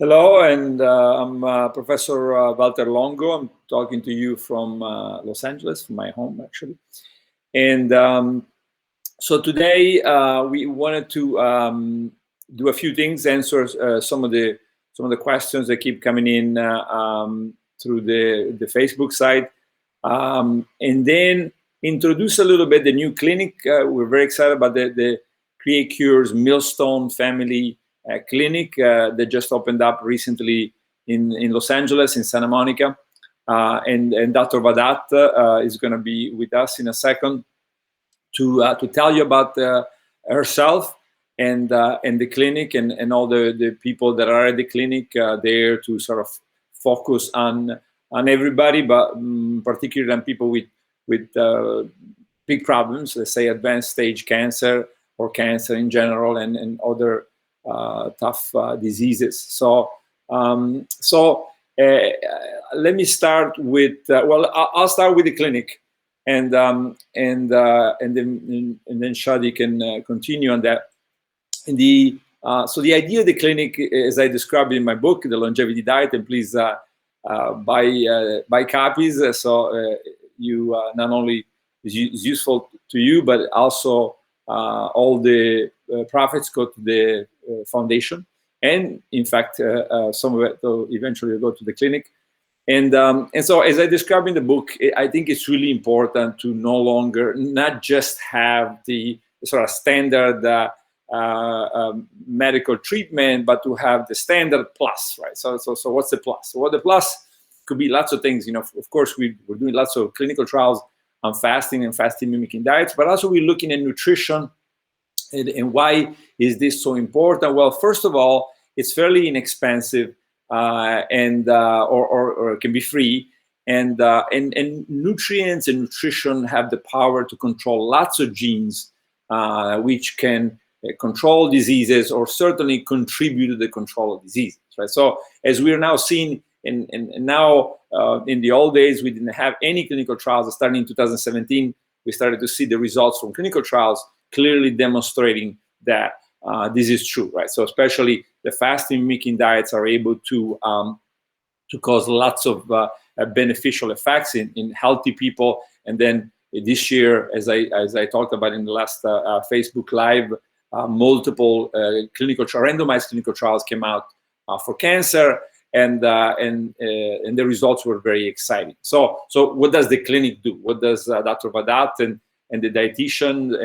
Hello, and I'm Professor Valter Longo. I'm talking to you from Los Angeles, from my home, actually. And so today we wanted to do a few things, answer some of the questions that keep coming in through the Facebook site, and then introduce a little bit the new clinic. We're very excited about the Create Cures Millstone family clinic that just opened up recently in Los Angeles, in Santa Monica. And Dr. Vadat is going to be with us in a second to tell you about herself and the clinic and all the people that are at the clinic there to sort of focus on everybody, but particularly on people with big problems, let's say advanced stage cancer or cancer in general, and other tough diseases. So let me start with well, I'll start with the clinic, and then Shadi can continue on that. So the idea of the clinic, as I described in my book, The Longevity Diet, and please buy copies, so you not only is useful to you, but also all the profits go to the foundation, and in fact some of it will eventually go to the clinic. And so, as I described in the book, I think it's really important to not just have the sort of standard medical treatment, but to have the standard plus, right? So what's the plus? Well, the plus could be lots of things. You know, of course, we're doing lots of clinical trials on fasting and fasting mimicking diets, but also we're looking at nutrition. And why is this so important? Well, first of all, it's fairly inexpensive, and or it can be free, and nutrients and nutrition have the power to control lots of genes, which can control diseases or certainly contribute to the control of diseases. Right. So as we are now seeing, and now in the old days we didn't have any clinical trials. Starting in 2017, we started to see the results from clinical trials clearly demonstrating that this is true, right? So especially the fasting mimicking diets are able to cause lots of beneficial effects in healthy people. And then this year, as I talked about in the last Facebook Live, multiple randomized clinical trials came out for cancer, and the results were very exciting. So what does the clinic do? What does Dr. Vadat and the dietitian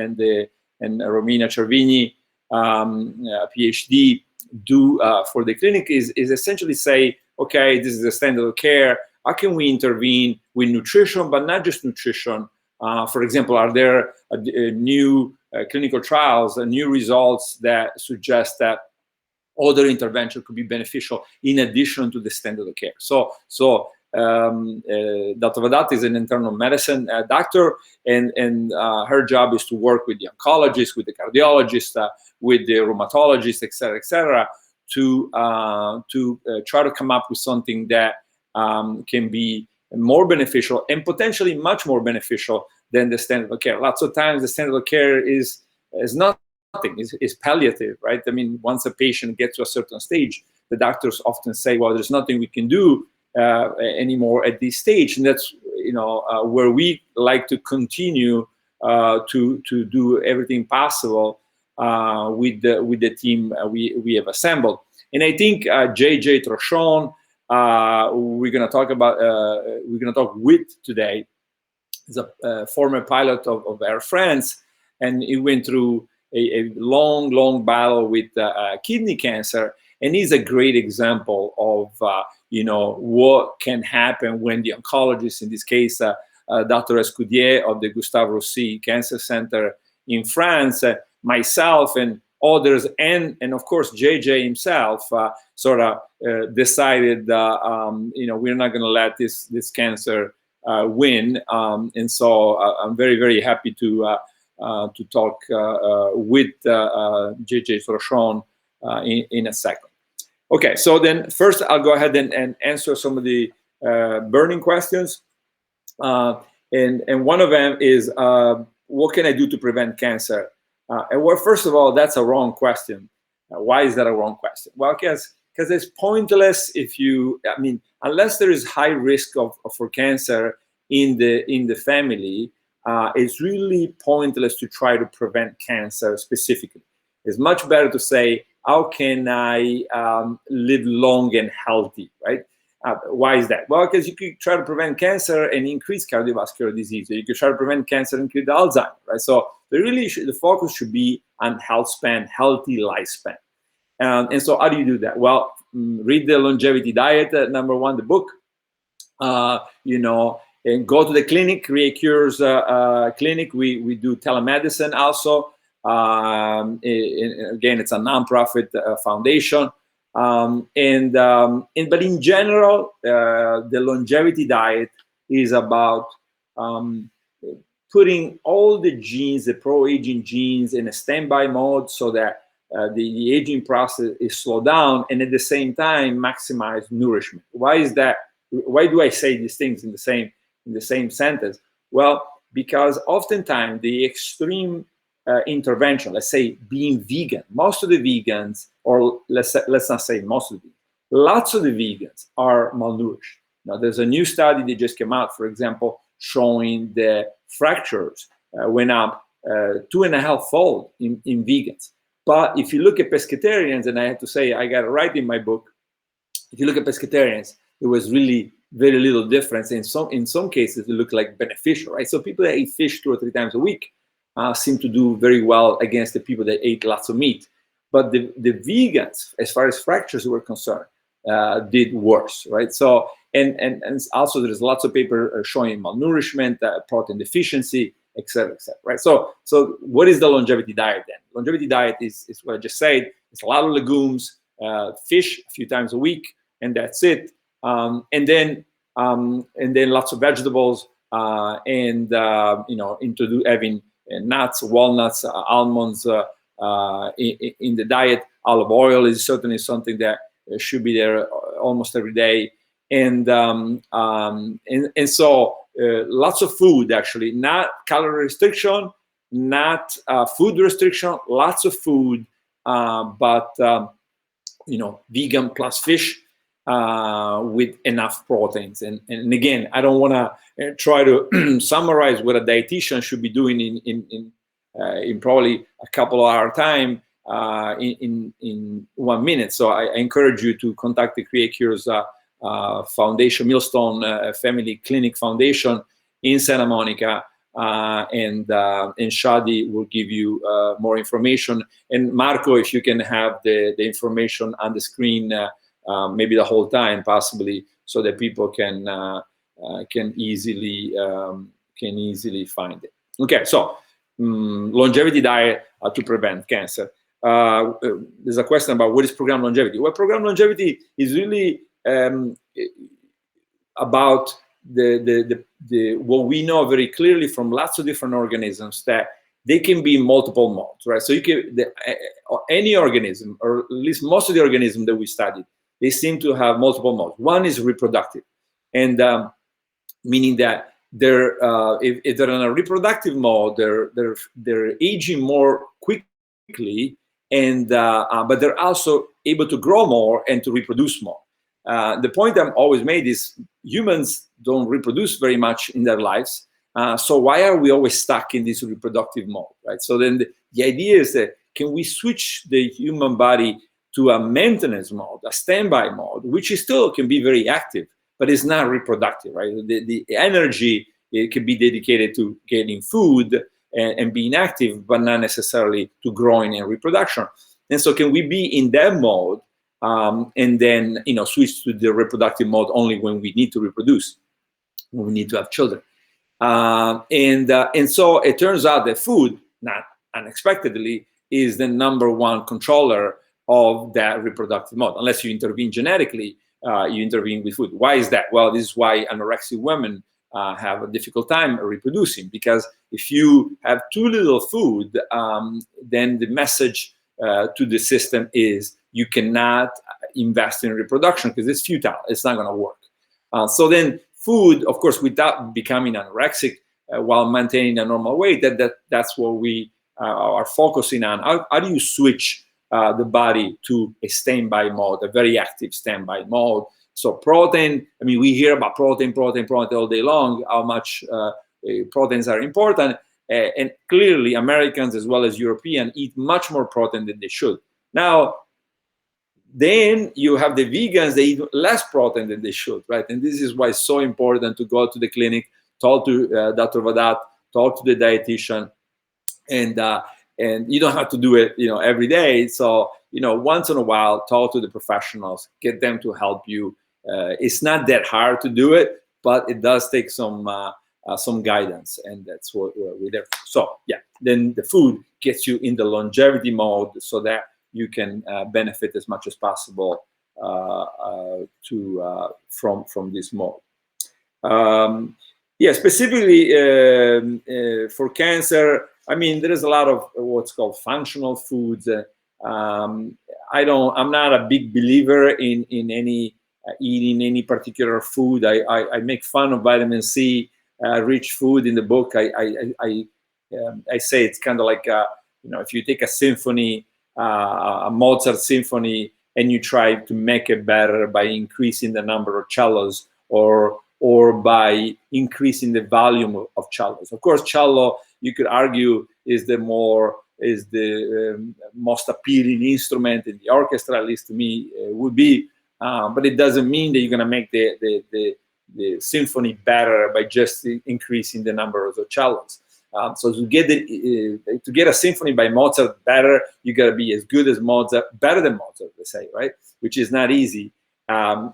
and Romina Cervini, PhD, do for the clinic is essentially say, okay, this is the standard of care. How can we intervene with nutrition, but not just nutrition? For example, are there new clinical trials and new results that suggest that other intervention could be beneficial in addition to the standard of care? So Dr. Vadat is an internal medicine doctor, and her job is to work with the oncologist, with the cardiologist, with the rheumatologist, et cetera, to try to come up with something that can be more beneficial and potentially much more beneficial than the standard of care. Lots of times the standard of care is nothing, is palliative, right? I mean, once a patient gets to a certain stage, the doctors often say, well, there's nothing we can do anymore at this stage, and that's where we like to continue to do everything possible with the team we have assembled. And I think JeanJacques Torchon, we're going to talk with today. He's a former pilot of Air France, and he went through a long battle with kidney cancer, and he's a great example of what can happen when the oncologist, in this case, Dr. Escudier of the Gustave Roussy Cancer Center in France, myself and others, and of course JJ himself, sort of decided, we're not going to let this cancer win, and so I'm very happy to talk with JeanJacques Torchon in a second. Okay, so then first I'll go ahead and answer some of the burning questions. And one of them is, what can I do to prevent cancer? And well, first of all, that's a wrong question. Why is that a wrong question? Well, because because it's pointless if you, I mean, unless there is high risk for cancer in the family, it's really pointless to try to prevent cancer specifically. It's much better to say, how can I live long and healthy, right? Why is that? Well, because you could try to prevent cancer and increase cardiovascular disease. Or you could try to prevent cancer and increase Alzheimer's, right? So the focus should be on health span, healthy lifespan. And so how do you do that? Well, read the longevity diet, number one, the book, you know, and go to the clinic, Create Cures clinic. We do telemedicine also. Again, it's a nonprofit foundation. But in general, the longevity diet is about putting all the genes, the pro-aging genes, in a standby mode so that the aging process is slowed down, and at the same time maximize nourishment. Why is that? Why do I say these things in the same sentence? Well, because oftentimes the extreme intervention, let's say being vegan, most of the vegans, or let's not say most of the vegans, lots of the vegans are malnourished. Now, there's a new study that just came out, for example, showing the fractures went up 2.5-fold in vegans. But if you look at pescatarians, and I have to say, I got it right in my book, if you look at pescatarians, there was really very little difference. In some cases, it looked like beneficial, right? So people that eat fish 2 or 3 times a week seem to do very well against the people that ate lots of meat. But the vegans, as far as fractures were concerned, did worse, right? So, and also there's lots of paper showing malnourishment, protein deficiency, et cetera, right? So what is the longevity diet then? Longevity diet is what I just said. It's a lot of legumes, fish a few times a week, and that's it. And then lots of vegetables, and you know, having nuts, walnuts, almonds in the diet. Olive oil is certainly something that should be there almost every day, and so lots of food, actually, not calorie restriction, not food restriction, lots of food, but you know, vegan plus fish with enough proteins. And again, I don't want to try to summarize what a dietitian should be doing in probably a couple of hour time in 1 minute. So I encourage you to contact the Create Cures Foundation, Millstone Family Clinic Foundation in Santa Monica, and Shadi will give you more information. And Marco, if you can have the information on the screen, maybe the whole time, possibly, so that people can easily find it. Okay, so longevity diet to prevent cancer. There's a question about what is program longevity. Well, program longevity is really about the what we know very clearly from lots of different organisms, that they can be in multiple modes, right? So you can any organism, or at least most of the organisms that we studied, they seem to have multiple modes. One is reproductive, and meaning that they're if they're in a reproductive mode, they're aging more quickly, and but they're also able to grow more and to reproduce more. The point I'm always made is humans don't reproduce very much in their lives, so why are we always stuck in this reproductive mode, right? So then the idea is that, can we switch the human body to a maintenance mode, a standby mode, which is still can be very active, but it's not reproductive, right? The energy, it can be dedicated to getting food and being active, but not necessarily to growing and reproduction. And so can we be in that mode, and then, you know, switch to the reproductive mode only when we need to reproduce, when we need to have children? And so it turns out that food, not unexpectedly, is the #1 controller of that reproductive mode. Unless you intervene genetically, you intervene with food. Why is that? Well, this is why anorexic women have a difficult time reproducing, because if you have too little food, then the message to the system is you cannot invest in reproduction because it's futile. It's not going to work. So then food, of course, without becoming anorexic, while maintaining a normal weight, that's what we are focusing on. How do you switch the body to a standby mode, a very active standby mode. So protein, I mean, we hear about protein all day long, how much proteins are important. And clearly Americans as well as Europeans eat much more protein than they should. Now, then you have the vegans, they eat less protein than they should, right? And this is why it's so important to go to the clinic, talk to Dr. Vadat, talk to the dietitian, and you don't have to do it, every day. So, once in a while, talk to the professionals, get them to help you. It's not that hard to do it, but it does take some guidance, and that's what we're there for. So yeah, then the food gets you in the longevity mode so that you can benefit as much as possible from this mode. Yeah, specifically for cancer, I mean, there is a lot of what's called functional foods. I'm not a big believer in any eating any particular food. I make fun of vitamin C rich food in the book. I say it's kind of like if you take a symphony, a Mozart symphony, and you try to make it better by increasing the number of cellos or by increasing the volume of cellos. Of course, cello, you could argue, is the most appealing instrument in the orchestra, at least to me would be. But it doesn't mean that you're going to make the symphony better by just increasing the number of the cellos. So to get a symphony by Mozart better, you got to be as good as Mozart, better than Mozart, they say, right? Which is not easy. And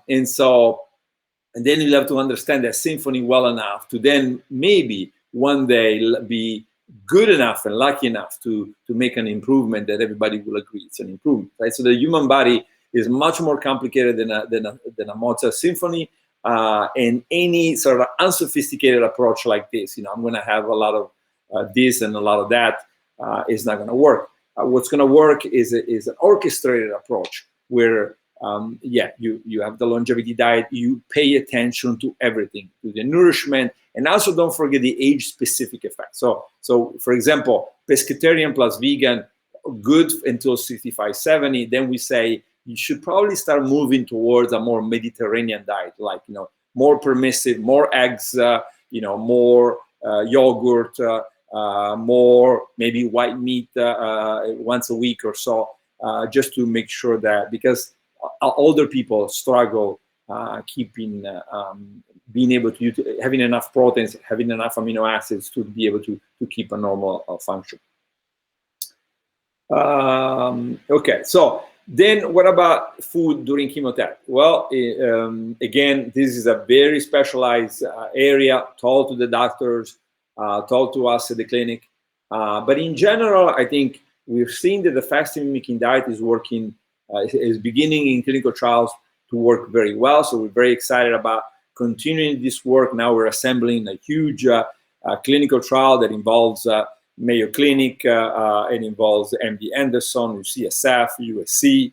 then you'll have to understand that symphony well enough to then maybe one day be good enough and lucky enough to make an improvement that everybody will agree it's an improvement, right? So the human body is much more complicated than a Mozart symphony. And any sort of unsophisticated approach like this, I'm going to have a lot of this and a lot of that, is not going to work. What's going to work is an orchestrated approach where, you have the longevity diet, you pay attention to everything, to the nourishment, and also don't forget the age-specific effect. So for example, pescatarian plus vegan, good until 65, 70, then we say, you should probably start moving towards a more Mediterranean diet, like, more permissive, more eggs, more yogurt, more maybe white meat once a week or so, just to make sure that, because older people struggle keeping, being able to having enough proteins, having enough amino acids to be able to keep a normal function. Okay, so then what about food during chemotherapy? Well, again, this is a very specialized area. Talk to the doctors, talk to us at the clinic. But in general, I think we've seen that the fasting mimicking diet is working, is beginning in clinical trials to work very well. So we're very excited about continuing this work. Now we're assembling a huge clinical trial that involves Mayo Clinic, it involves MD Anderson, UCSF, USC,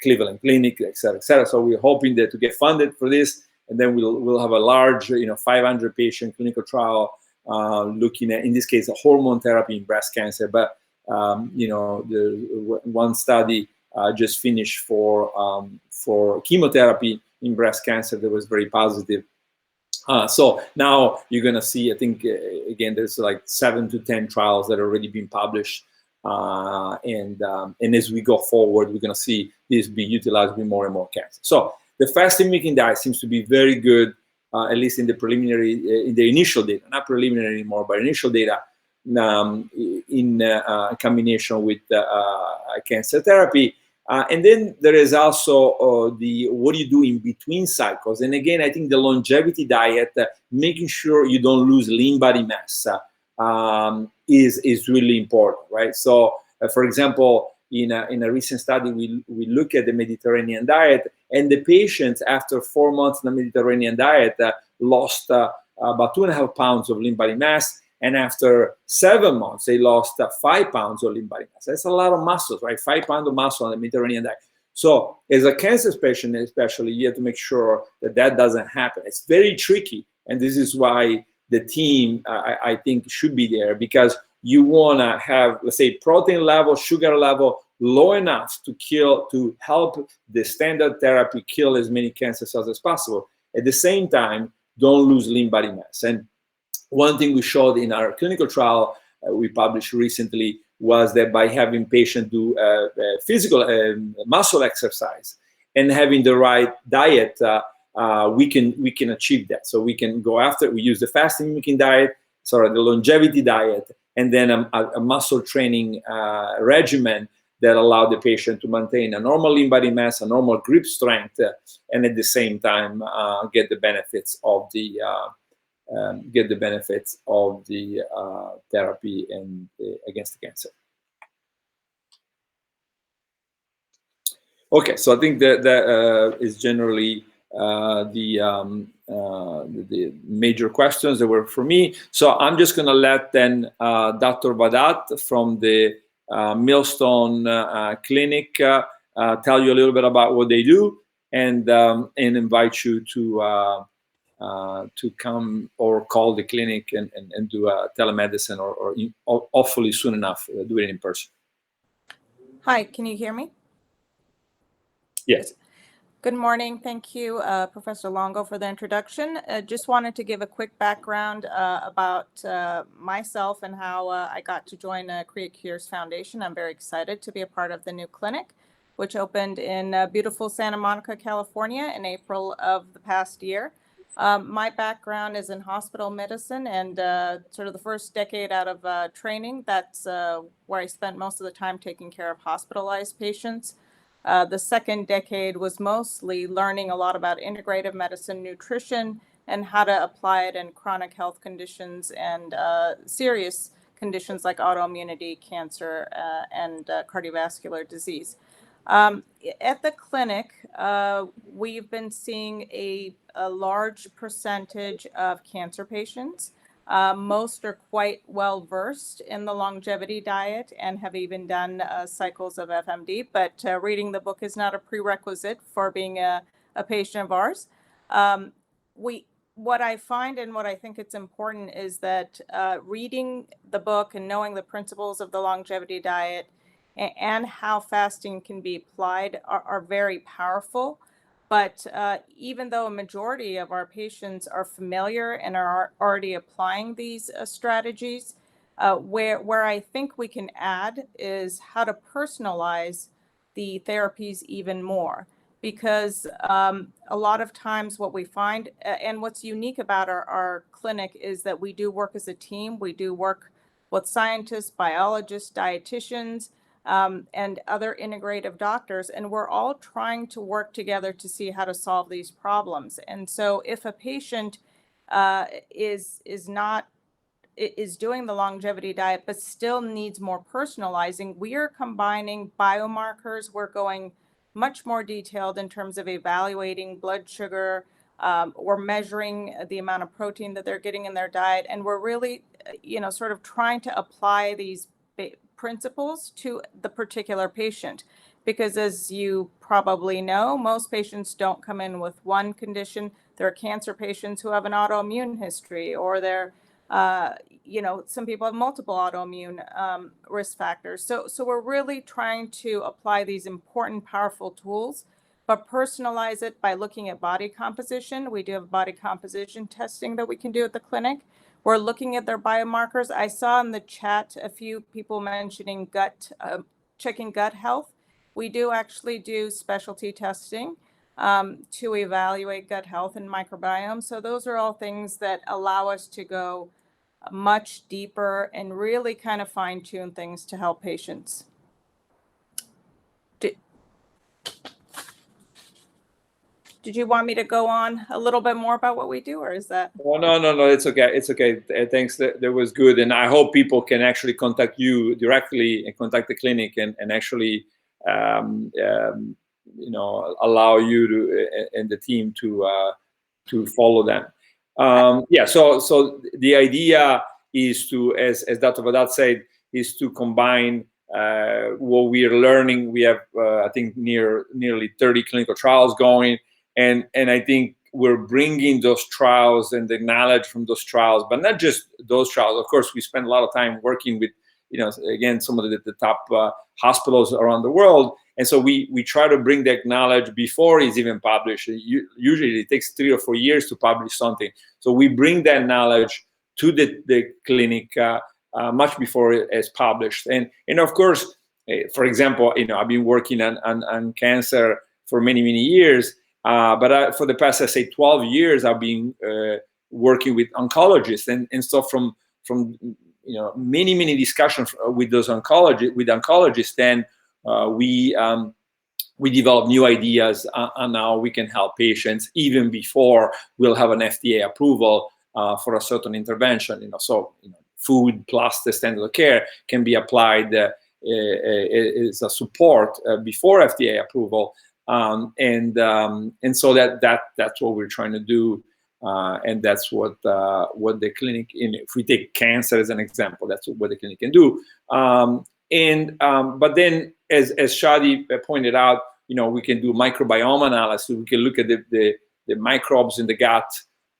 Cleveland Clinic, et cetera, et cetera. So we're hoping that to get funded for this, and then we'll have a large, 500 patient clinical trial looking at, in this case, a hormone therapy in breast cancer. But the one study just finished for chemotherapy in breast cancer that was very positive. So now you're going to see, I think, again, there's like 7 to 10 trials that are already been published. And as we go forward, we're going to see this be utilized with more and more cancer. So the fasting mimicking diet seems to be very good, at least in the preliminary, in the initial data, not preliminary anymore, but initial data, in combination with cancer therapy. And then there is also what do you do in between cycles. And again, I think the longevity diet, making sure you don't lose lean body mass, is really important, right? So, for example, in a recent study, we look at the Mediterranean diet, and the patients after 4 months in the Mediterranean diet lost about 2.5 pounds of lean body mass. And after 7 months, they lost 5 pounds of lean body mass. That's a lot of muscles, right? 5 pounds of muscle on the Mediterranean diet. So as a cancer patient, especially, you have to make sure that that doesn't happen. It's very tricky. And this is why the team, I think, should be there, because you want to have, let's say, protein level, sugar level low enough to help the standard therapy kill as many cancer cells as possible. At the same time, don't lose lean body mass. And one thing we showed in our clinical trial we published recently was that by having patients do physical muscle exercise and having the right diet, we can achieve that. So we can go after, we use the fasting mimicking diet, the longevity diet, and then a muscle training regimen that allow the patient to maintain a normal lean body mass, a normal grip strength, and at the same time get the benefits of the therapy and against the cancer. Okay, so I think that is generally the major questions that were for me. So I'm just going to let then Dr. Vadat from the Millstone clinic tell you a little bit about what they do, and invite you to come or call the clinic and do a telemedicine or hopefully soon enough do it in person. Hi, can you hear me? Yes. Good morning. Thank you, Professor Longo, for the introduction. Just wanted to give a quick background about myself and how I got to join Create Cures Foundation. I'm very excited to be a part of the new clinic, which opened in beautiful Santa Monica, California in April of the past year. My background is in hospital medicine, and sort of the first decade out of training, that's where I spent most of the time taking care of hospitalized patients. The second decade was mostly learning a lot about integrative medicine, nutrition, and how to apply it in chronic health conditions and serious conditions like autoimmunity, cancer, and cardiovascular disease. At the clinic, we've been seeing a large percentage of cancer patients. Most are quite well versed in the longevity diet and have even done cycles of FMD, but reading the book is not a prerequisite for being a patient of ours. What I find and what I think it's important is that reading the book and knowing the principles of the longevity diet and how fasting can be applied are very powerful. But even though a majority of our patients are familiar and are already applying these strategies, where I think we can add is how to personalize the therapies even more. Because a lot of times what we find, and what's unique about our clinic is that we do work as a team. We do work with scientists, biologists, dietitians, and other integrative doctors, and we're all trying to work together to see how to solve these problems. And so if a patient is doing the longevity diet but still needs more personalizing, we are combining biomarkers. We're going much more detailed in terms of evaluating blood sugar. We're measuring the amount of protein that they're getting in their diet, and we're really sort of trying to apply these principles to the particular patient, because as you probably know, most patients don't come in with one condition. There are cancer patients who have an autoimmune history, or they're some people have multiple autoimmune risk factors. So we're really trying to apply these important, powerful tools, but personalize it by looking at body composition. We do have body composition testing that we can do at the clinic. We're looking at their biomarkers. I saw in the chat a few people mentioning checking gut health. We do actually do specialty testing to evaluate gut health and microbiome. So those are all things that allow us to go much deeper and really kind of fine-tune things to help patients. Did you want me to go on a little bit more about what we do, or is that? Oh, no, it's okay. It's okay. Thanks. That was good. And I hope people can actually contact you directly and contact the clinic and actually, allow you to and the team to follow them. So the idea is to, as Dr. Vadat said, is to combine what we are learning. We have, I think, nearly 30 clinical trials going. And I think we're bringing those trials and the knowledge from those trials, but not just those trials. Of course, we spend a lot of time working with again, some of the top hospitals around the world. And so we try to bring that knowledge before it's even published. Usually it takes 3 or 4 years to publish something. So we bring that knowledge to the clinic much before it's published. And of course, for example, I've been working on cancer for many years, but for the past, I say 12 years, I've been working with oncologists, and so from many discussions with those oncologists, then we develop new ideas on how we can help patients even before we'll have an FDA approval for a certain intervention. So food plus the standard of care can be applied as a support before FDA approval, and so that's what we're trying to do, and that's what the clinic, if we take cancer as an example, that's what the clinic can do. But then, as Shadi pointed out, we can do microbiome analysis. We can look at the microbes in the gut,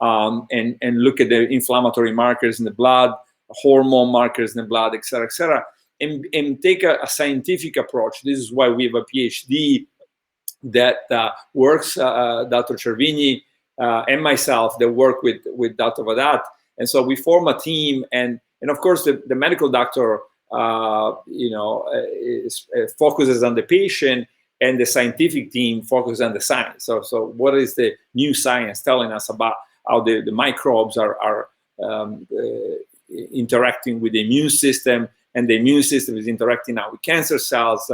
and look at the inflammatory markers in the blood, hormone markers in the blood, et cetera, and take a scientific approach. This is why we have a PhD that works, Dr. Cervini and myself, that work with Dr. Vadat. And so we form a team, and of course the medical doctor focuses on the patient, and the scientific team focuses on the science. So what is the new science telling us about how the microbes are interacting with the immune system, and the immune system is interacting now with cancer cells,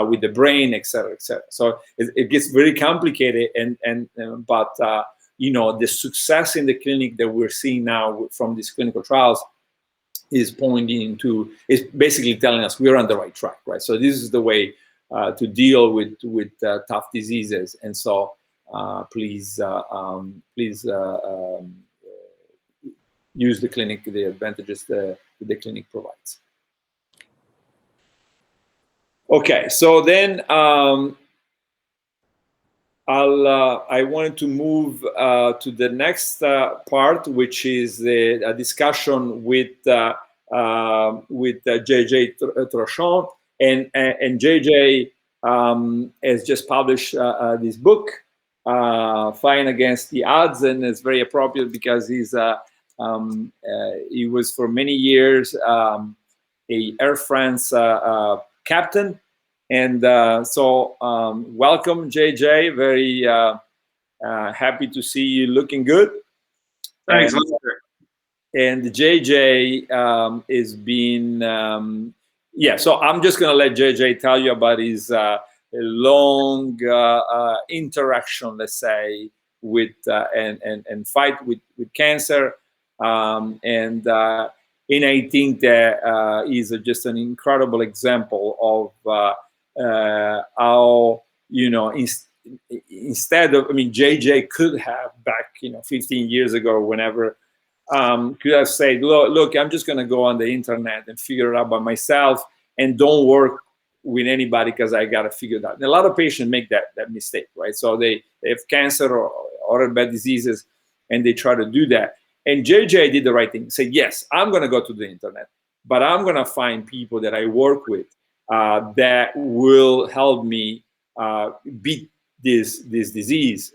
with the brain, et cetera. So it gets very complicated, but the success in the clinic that we're seeing now from these clinical trials is basically telling us we're on the right track, right? So this is the way to deal with tough diseases, and so please use the clinic, the advantages that the clinic provides. Okay, so then I wanted to move to the next part, which is a discussion with JeanJacques Trochon, and JJ has just published this book, Fighting Against the Odds, and it's very appropriate because he was for many years a Air France captain, and so welcome, JJ. Very happy to see you looking good. Thanks, Valter. And JJ is been so I'm just gonna let JJ tell you about his long interaction, let's say, with and fight with cancer, and I think that is just an incredible example of how instead of, JJ could have back 15 years ago, whenever, could have said, look, I'm just going to go on the internet and figure it out by myself, and don't work with anybody because I got to figure it out. And a lot of patients make that mistake, right? So they have cancer or other bad diseases, and they try to do that. And JJ did the right thing. Said, yes, I'm going to go to the internet, but I'm going to find people that I work with that will help me beat this disease.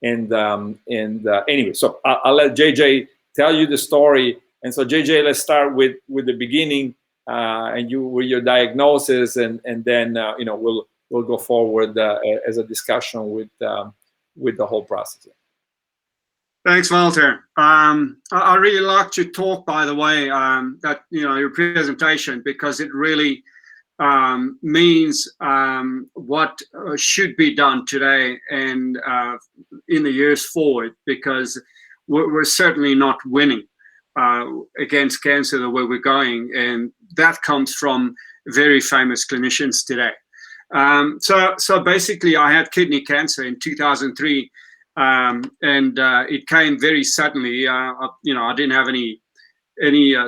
Anyway, so I'll let JJ tell you the story. And so JJ, let's start with the beginning, and with your diagnosis, and then we'll go forward as a discussion with the whole process. Thanks, Valter. I really liked your talk, by the way, that your presentation, because it really means what should be done today and in the years forward, because we're certainly not winning against cancer the way we're going, and that comes from very famous clinicians today. So basically, I had kidney cancer in 2003. And it came very suddenly. I didn't have any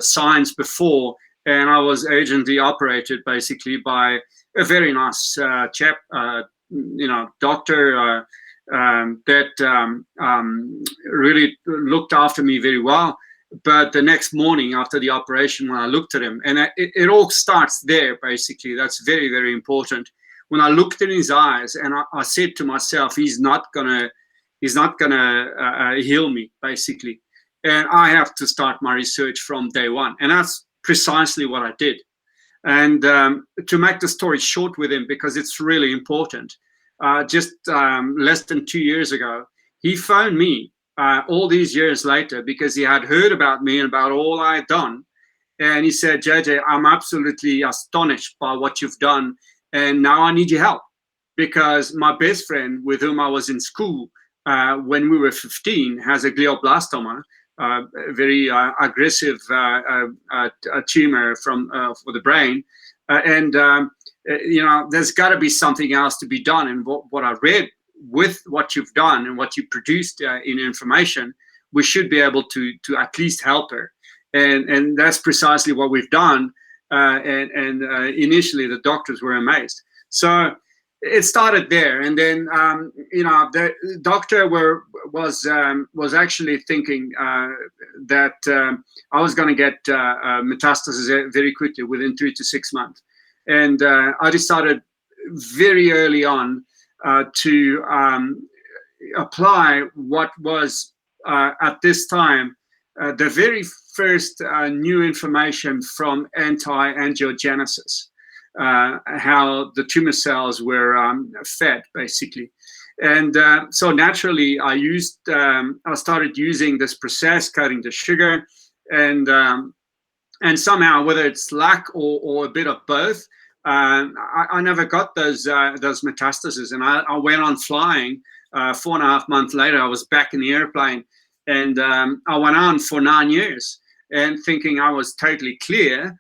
signs before, and I was urgently operated basically by a very nice chap, doctor that really looked after me very well. but the next morning after the operation, when I looked at him, and it all starts there, basically. That's very, very important. When I looked in his eyes, and I said to myself, he's not gonna heal me, basically. And I have to start my research from day one. And that's precisely what I did. And to make the story short with him, because it's really important, just less than 2 years ago, he phoned me all these years later because he had heard about me and about all I had done. And he said, JJ, I'm absolutely astonished by what you've done. And now I need your help, because my best friend with whom I was in school when we were 15 has a glioblastoma, a very aggressive tumor for the brain. There's got to be something else to be done. And what I read with what you've done and what you produced in information, we should be able to at least help her. And that's precisely what we've done. Initially, the doctors were amazed. So it started there, and then the doctor was actually thinking that I was going to get metastasis very quickly, within 3 to 6 months, and I decided very early on to apply what was at this time the very first new information from anti-angiogenesis. How the tumor cells were fed, basically. And so naturally, I started using this process, cutting the sugar, and somehow, whether it's luck or a bit of both, I never got those metastases. And I went on flying. 4.5 months later, I was back in the airplane, and I went on for 9 years, and thinking I was totally clear.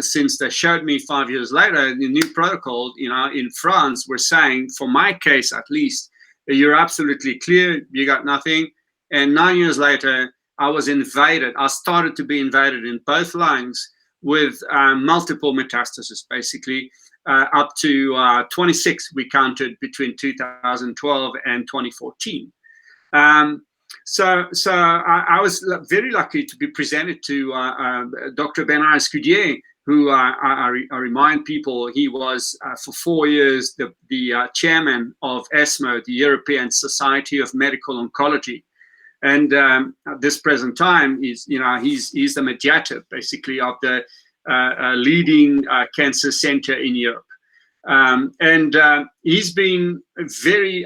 Since they showed me 5 years later, the new protocol, in France, were saying, for my case at least, you're absolutely clear, you got nothing. And 9 years later, I was invaded. I started to be invaded in both lungs with multiple metastases, basically, up to 26 we counted between 2012 and 2014. So I was very lucky to be presented to Dr. Bernard Escudier, who I remind people, he was for 4 years the chairman of ESMO, the European Society of Medical Oncology. And at this present time, he's the mediator, basically, of the leading cancer center in Europe. And he's been very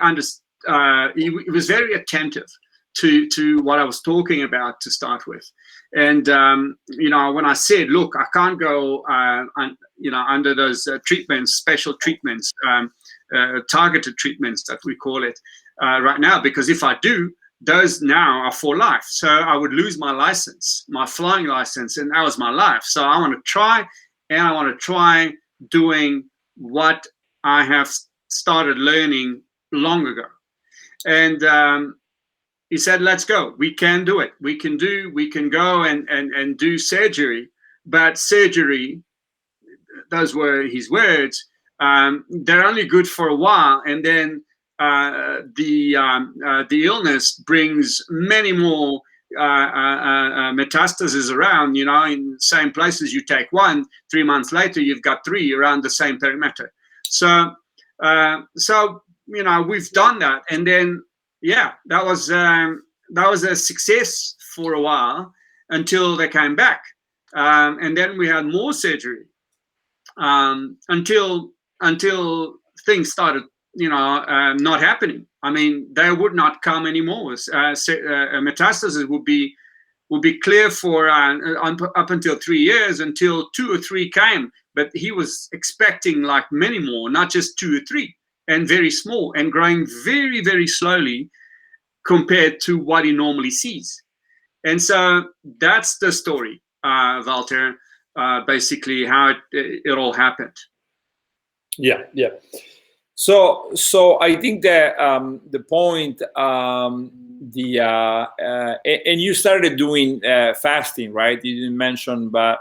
he was very attentive to what I was talking about to start with. And when I said, look, I can't go under those treatments, special treatments, targeted treatments that we call it right now, because if I do, those now are for life. So I would lose my license, my flying license, and that was my life. So I want to try, and I want to try doing what I have started learning long ago. And he said, let's go. We can do it. We can go and do surgery. But surgery, those were his words, they're only good for a while. And then the illness brings many more metastases around, in the same places. You take 1, 3 months later, you've got 3 around the same perimeter. So we've done that. And then, that was a success for a while until they came back. And then we had more surgery until things started, not happening. I mean, they would not come anymore. Metastasis would be clear for up until 3 years, until 2 or 3 came. But he was expecting like many more, not just 2 or 3, and very small and growing very, very slowly compared to what he normally sees. And so that's the story, Valter, basically how it all happened. Yeah. So I think that the point, and you started doing fasting, right? You didn't mention, but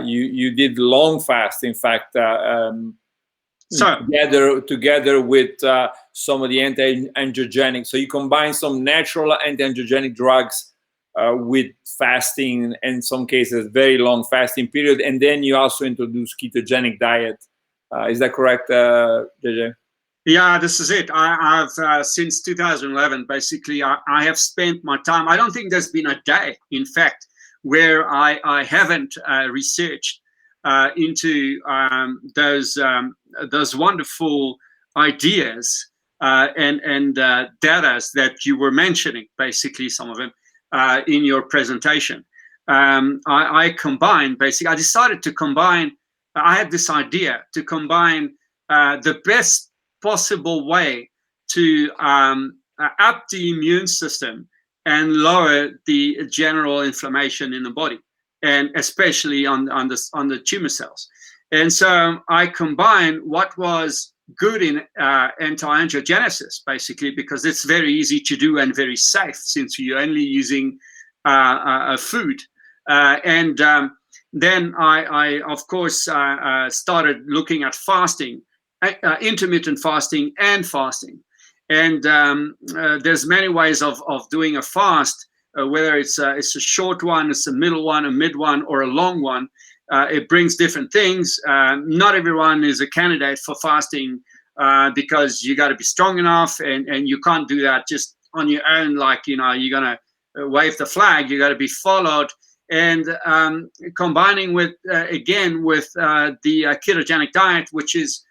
you did long fast. In fact, together with some of the anti-angiogenic. So you combine some natural anti-angiogenic drugs with fasting, and in some cases very long fasting period, and then you also introduce ketogenic diet. Is that correct, JJ? Yeah, this is it. I've since 2011, basically, I have spent my time. I don't think there's been a day, in fact, where I haven't researched into those wonderful ideas and data that you were mentioning, basically some of them in your presentation. I combined, basically, I decided to combine. I had this idea to combine the best possible way to up the immune system and lower the general inflammation in the body, and especially on the tumor cells. And so I combined what was good in anti-angiogenesis, basically, because it's very easy to do and very safe since you're only using food. Then I of course started looking at fasting, intermittent fasting and fasting. And there's many ways of doing a fast, whether it's a short one, it's a middle one, a mid one, or a long one. It brings different things. Not everyone is a candidate for fasting because you got to be strong enough, and you can't do that just on your own. Like, you're gonna wave the flag. You got to be followed. And combining with again with the ketogenic diet, which is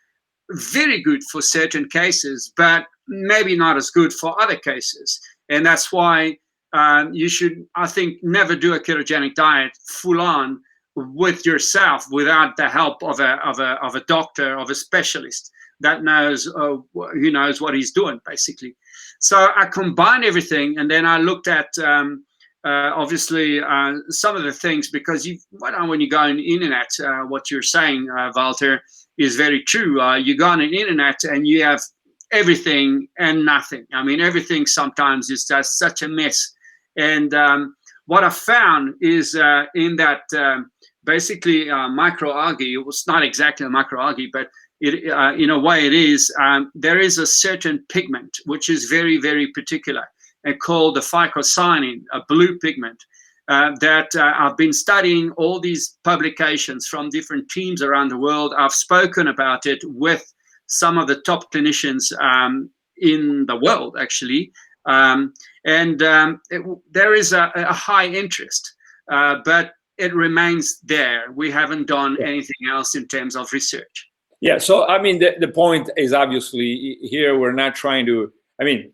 very good for certain cases, but maybe not as good for other cases. And that's why you should, I think, never do a ketogenic diet full on with yourself without the help of a doctor, of a specialist that knows who knows what he's doing, basically. So I combined everything, and then I looked at obviously some of the things, because when you go on the internet, what you're saying, Valter, is very true. You go on the internet and you have everything and nothing. I mean, everything sometimes is just such a mess. And what I found is in that basically microalgae, it was not exactly a microalgae, but in a way it is, there is a certain pigment which is very, very particular, and called the phycocyanin, a blue pigment, that I've been studying all these publications from different teams around the world. I've spoken about it with some of the top clinicians in the world, actually. There is a high interest, but it remains there. We haven't done anything else in terms of research. Yeah, so I mean, the point is, obviously here we're not trying to, I mean,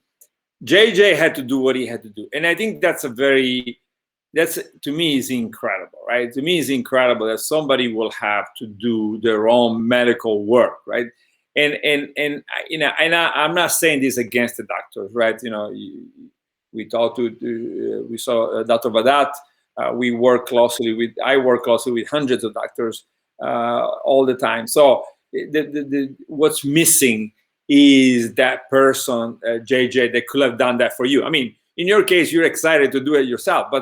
JJ had to do what he had to do. And I think that's to me is incredible, right? To me is incredible that somebody will have to do their own medical work, right? And I'm not saying this against the doctors, right? We talked to, we saw Dr. Vadat. I work closely with hundreds of doctors all the time. So what's missing is that person, JJ, that could have done that for you. I mean, in your case, you're excited to do it yourself,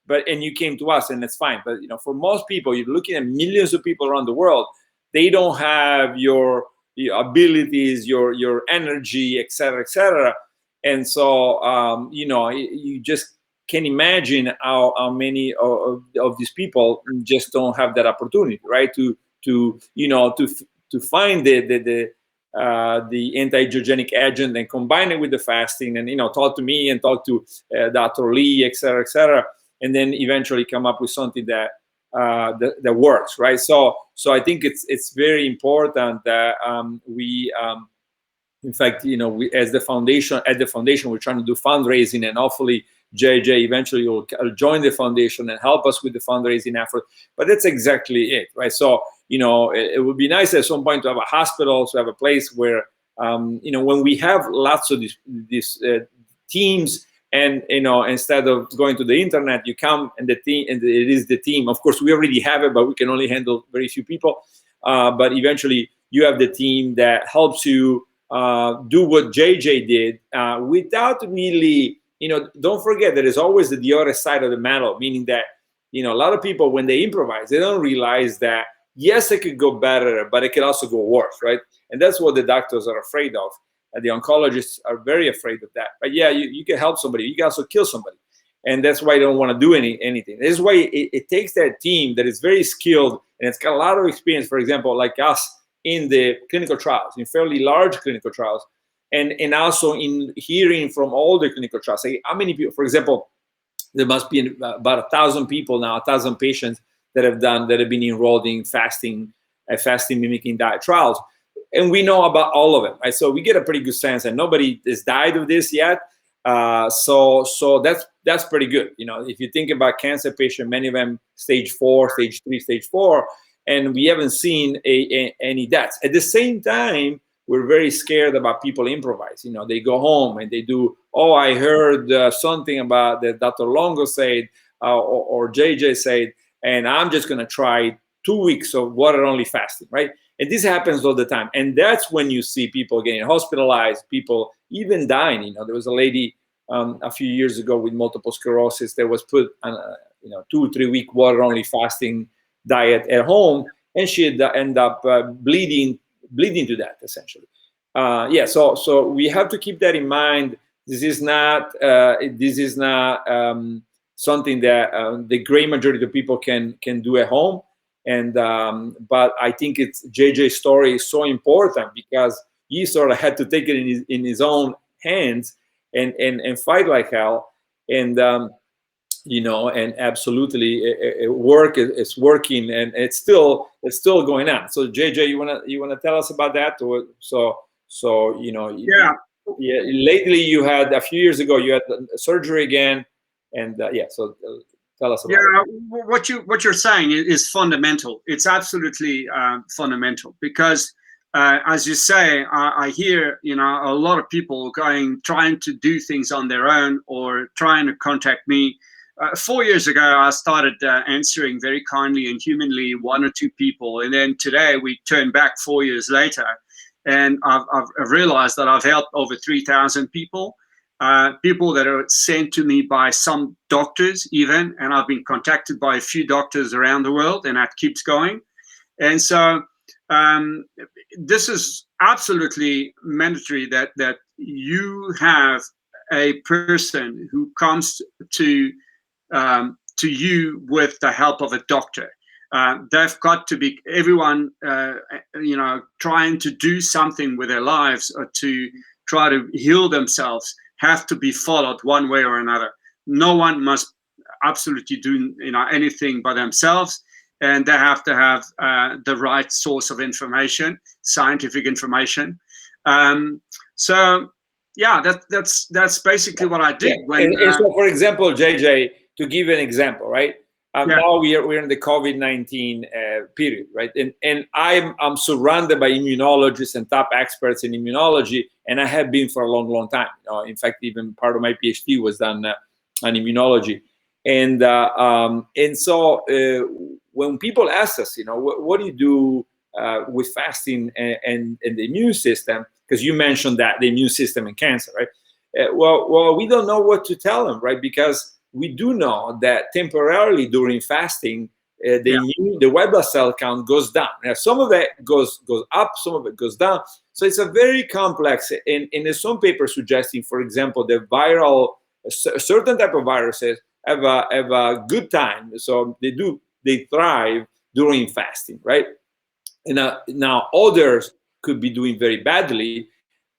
and you came to us, and that's fine. But for most people, you're looking at millions of people around the world. They don't have your abilities, your energy, et cetera, et cetera. And so, you just can imagine how many of these people just don't have that opportunity, right? To find the anti-angiogenic agent and combine it with the fasting, and talk to me and talk to Dr. Lee, et cetera, and then eventually come up with something that works, right? So I think it's very important that we, in fact, we at the foundation, we're trying to do fundraising, and hopefully JJ eventually will join the foundation and help us with the fundraising effort. But that's exactly it, right? So it would be nice at some point to have a hospital, to have a place where when we have lots of these teams, and instead of going to the internet, you come and it is the team. Of course, we already have it, but we can only handle very few people. But eventually, you have the team that helps you do what JJ did without really, don't forget that there's always the other side of the medal, meaning that, a lot of people, when they improvise, they don't realize that, yes, it could go better, but it could also go worse, right? And that's what the doctors are afraid of. The oncologists are very afraid of that. But yeah, you can help somebody. You can also kill somebody. and that's why they don't want to do anything. This is why it takes that team that is very skilled and it's got a lot of experience, for example, like us in the clinical trials, in fairly large clinical trials, and also in hearing from all the clinical trials. Like how many people, for example, there must be about 1,000 people now, 1,000 patients that have been enrolled in fasting mimicking diet trials, and we know about all of them, right? So we get a pretty good sense, and nobody has died of this yet. So that's pretty good. You know, if you think about cancer patients, many of them stage 4, stage 3, stage 4, and we haven't seen any deaths. At the same time, we're very scared about people improvise. You know, they go home and they do, oh, I heard something about that Dr. Longo said or JJ said, and I'm just going to try 2 weeks of water-only fasting, right? And this happens all the time. And that's when you see people getting hospitalized, people even dying. You know, there was a lady a few years ago with multiple sclerosis that was put on a 2 or 3 week water-only fasting diet at home, and she'd end up bleeding to death, essentially. So we have to keep that in mind. This is not something that the great majority of people can do at home. And but I think JJ's story is so important because he sort of had to take it in his own hands and fight like hell. And and absolutely work is working, and it's still going on. So JJ, you wanna tell us about that? Yeah. Lately, you had a few years ago, you had surgery again, and so tell us about it. What you're saying is fundamental. It's absolutely fundamental because, as you say, I hear a lot of people trying to do things on their own or trying to contact me. 4 years ago, I started answering very kindly and humanly 1 or 2 people, and then today we turn back 4 years later, and I've realized that I've helped over 3,000 people. People that are sent to me by some doctors even, and I've been contacted by a few doctors around the world, and that keeps going. And so this is absolutely mandatory that you have a person who comes to you with the help of a doctor. They've got to be everyone, trying to do something with their lives or to try to heal themselves have to be followed one way or another. No one must absolutely do anything by themselves, and they have to have the right source of information, scientific information. So that's basically what I did. And so, for example, JJ, to give an example, right? Now we're in the COVID-19 period, right? And I'm surrounded by immunologists and top experts in immunology, and I have been for a long, long time. In fact, even part of my PhD was done on immunology. And so when people ask us, what do you do with fasting and the immune system? Because you mentioned that the immune system and cancer, right? Well, we don't know what to tell them, right? Because we do know that temporarily during fasting, the white blood cell count goes down. Now, some of it goes up, some of it goes down. So it's a very complex. And there's some papers suggesting, for example, the certain type of viruses have a good time. So they thrive during fasting, right? And now others could be doing very badly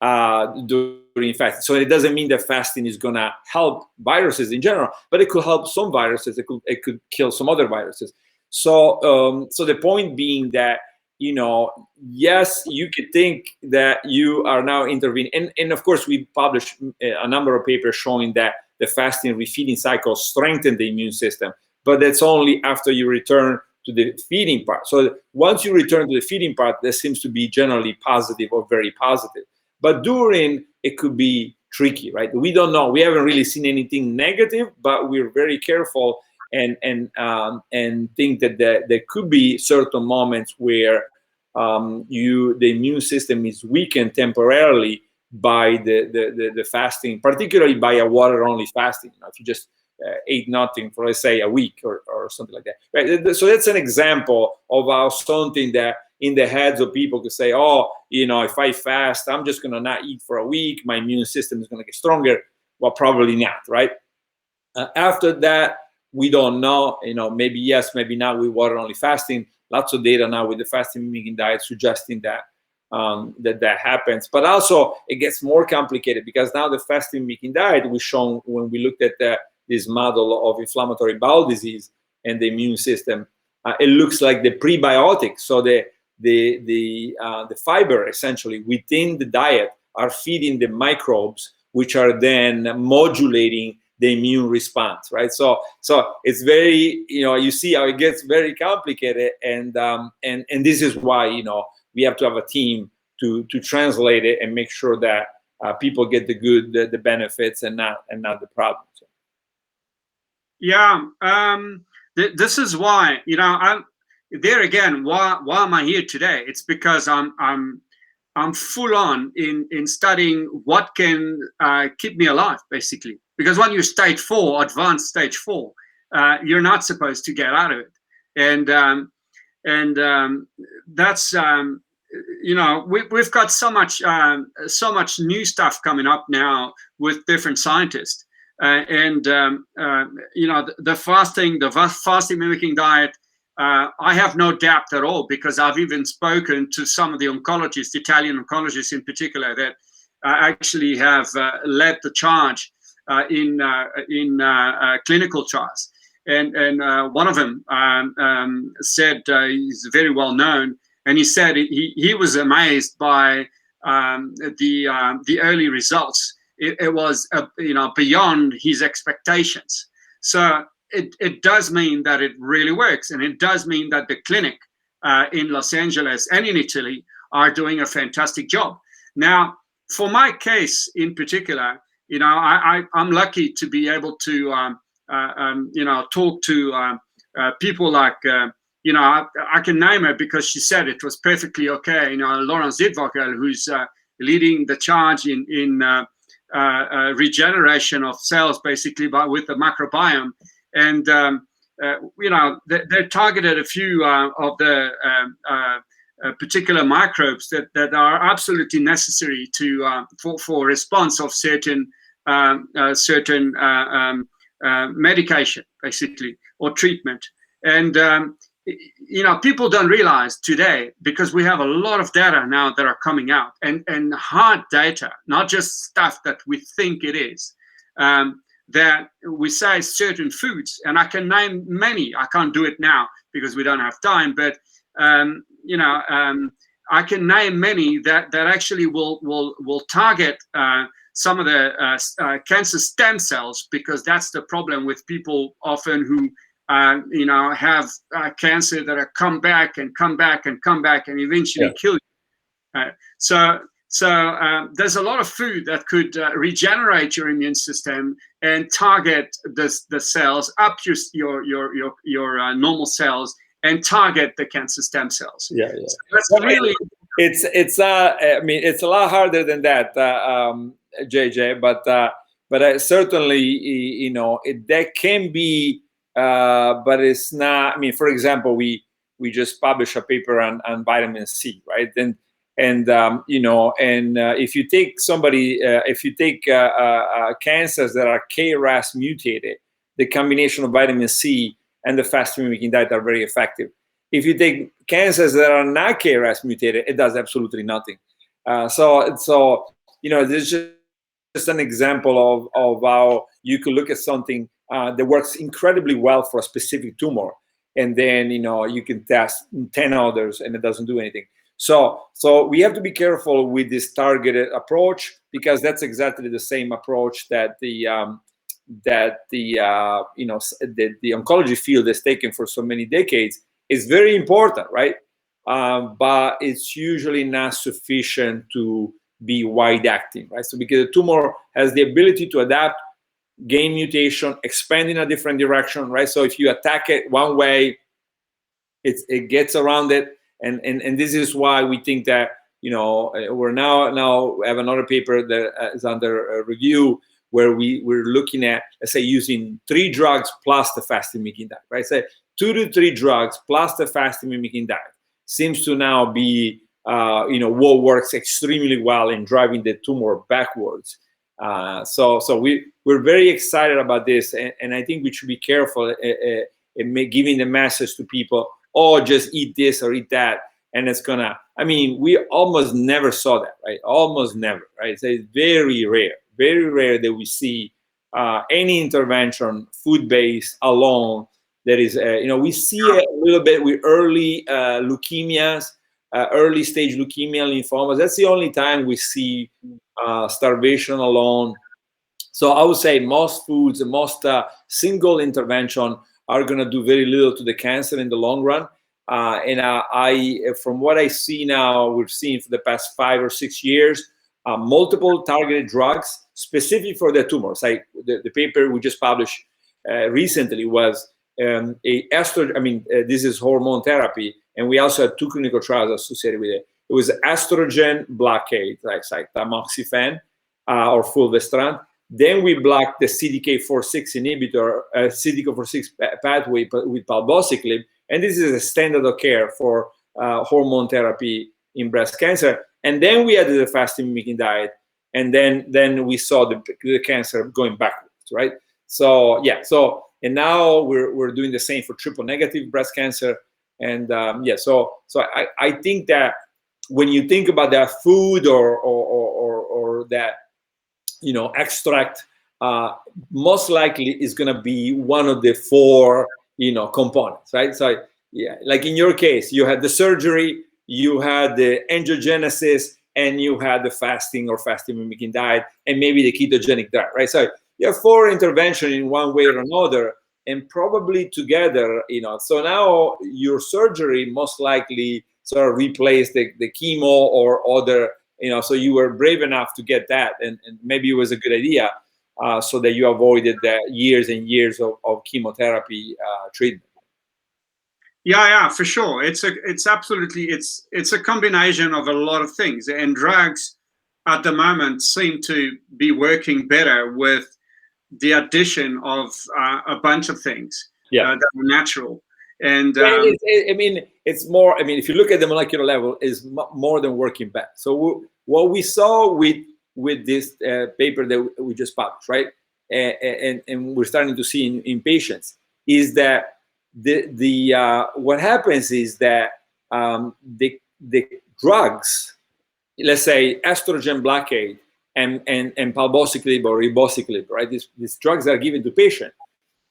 during fasting. So it doesn't mean that fasting is going to help viruses in general, but it could help some viruses. It could kill some other viruses. So the point being that, yes, you could think that you are now intervening. And of course, we published a number of papers showing that the fasting refeeding cycle strengthens the immune system, but that's only after you return to the feeding part. So once you return to the feeding part, that seems to be generally positive or very positive. But during, it could be tricky, right? We don't know. We haven't really seen anything negative, but we're very careful and think that there could be certain moments where the immune system is weakened temporarily by the fasting, particularly by a water-only fasting. If you just ate nothing for, let's say, a week or something like that. Right? So that's an example of how something that in the heads of people could say, oh, if I fast, I'm just going to not eat for a week. My immune system is going to get stronger. Well, probably not, right? After that, we don't know, maybe yes, maybe not with water-only fasting. Lots of data now with the fasting mimicking diet suggesting that that happens. But also it gets more complicated because now the fasting mimicking diet, we shown when we looked at this model of inflammatory bowel disease and the immune system, it looks like the prebiotics. So the fiber essentially within the diet are feeding the microbes, which are then modulating the immune response, right? So it's very, you see how it gets very complicated, and this is why we have to have a team to translate it and make sure that people get the benefits and not the problems. Yeah, this is why I'm there again. Why am I here today? It's because I'm full on in studying what can keep me alive, basically. Because when you're stage 4, advanced stage 4, you're not supposed to get out of it, and that's we've got so much new stuff coming up now with different scientists, the fasting mimicking diet. I have no doubt at all, because I've even spoken to some of the oncologists, Italian oncologists in particular, that actually have led the charge in clinical trials. And one of them said, he's very well known, and he said he was amazed by the early results. It was beyond his expectations. So it does mean that it really works, and it does mean that the clinic in Los Angeles and in Italy are doing a fantastic job. Now, for my case in particular, I'm lucky to be able to talk to people like I can name her because she said it was perfectly okay. Laurence Zidwalker, who's leading the charge in regeneration of cells, basically, with the microbiome. And they targeted a few of the particular microbes that are absolutely necessary for response of certain medication, basically, or treatment. And people don't realize today, because we have a lot of data now that are coming out, and hard data, not just stuff that we think it is. That we say certain foods, and I can name many. I can't do it now because we don't have time, but I can name many that actually will target some of the cancer stem cells, because that's the problem with people often who have cancer that are come back and come back and come back and eventually kill you. So there's a lot of food that could regenerate your immune system and target the cells up your normal cells and target the cancer stem cells. Yeah. So that's really it's a lot harder than that, JJ. But certainly that can be, but it's not. I mean, for example, we just published a paper on vitamin C, right? And if you take somebody, cancers that are KRAS mutated, the combination of vitamin C and the fasting mimicking diet are very effective. If you take cancers that are not KRAS mutated, it does absolutely nothing. So this is just an example of how you could look at something that works incredibly well for a specific tumor, and then you can test 10 others and it doesn't do anything. So we have to be careful with this targeted approach, because that's exactly the same approach that the oncology field has taken for so many decades. Is very important, right? But it's usually not sufficient to be wide acting, right? So because the tumor has the ability to adapt, gain mutation, expand in a different direction, right? So if you attack it one way, it gets around it. And this is why we think that we're now have another paper that is under review, where we're looking at, let's say, using 3 drugs plus the fasting mimicking diet, right? So 2 to 3 drugs plus the fasting mimicking diet seems to now be what works extremely well in driving the tumor backwards. So we're very excited about this, and I think we should be careful in giving the message to people, oh, just eat this or eat that, and it's gonna. I mean, we almost never saw that, right? Almost never, right? So it's very rare that we see any intervention food-based alone. That is, we see a little bit with early leukemias, early stage leukemia, lymphomas. That's the only time we see starvation alone. So I would say most foods, most single intervention are going to do very little to the cancer in the long run. And from what I see now, we've seen for the past 5 or 6 years, multiple targeted drugs specific for the tumors. Like the paper we just published recently was a estrogen. I mean, this is hormone therapy, and we also had 2 clinical trials associated with it. It was estrogen blockade, like tamoxifen or fulvestrant. Then we blocked the CDK4/6 inhibitor, CDK4/6 pathway with palbociclib, and this is a standard of care for hormone therapy in breast cancer. And then we added the fasting mimicking diet, and then we saw the cancer going backwards, right? So yeah, and now we're doing the same for triple negative breast cancer, and so I think that when you think about that food or that extract, most likely is going to be one of the 4 components, right? So yeah, like in your case, you had the surgery, you had the angiogenesis, and you had the fasting or fasting mimicking diet, and maybe the ketogenic diet, right? So you have 4 interventions in one way or another, and probably together, so now your surgery most likely sort of replaced the chemo or other, so you were brave enough to get that, and maybe it was a good idea, so that you avoided the years and years of chemotherapy treatment. Yeah, for sure. It's absolutely, it's a combination of a lot of things, and drugs at the moment seem to be working better with the addition of a bunch of things that are natural. And it's more. I mean, if you look at the molecular level, is more than working better. So what we saw with this paper that we just published, right, and we're starting to see in patients, is that what happens is that the drugs, let's say estrogen blockade and palbociclib or ribociclib, right? These drugs are given to patients.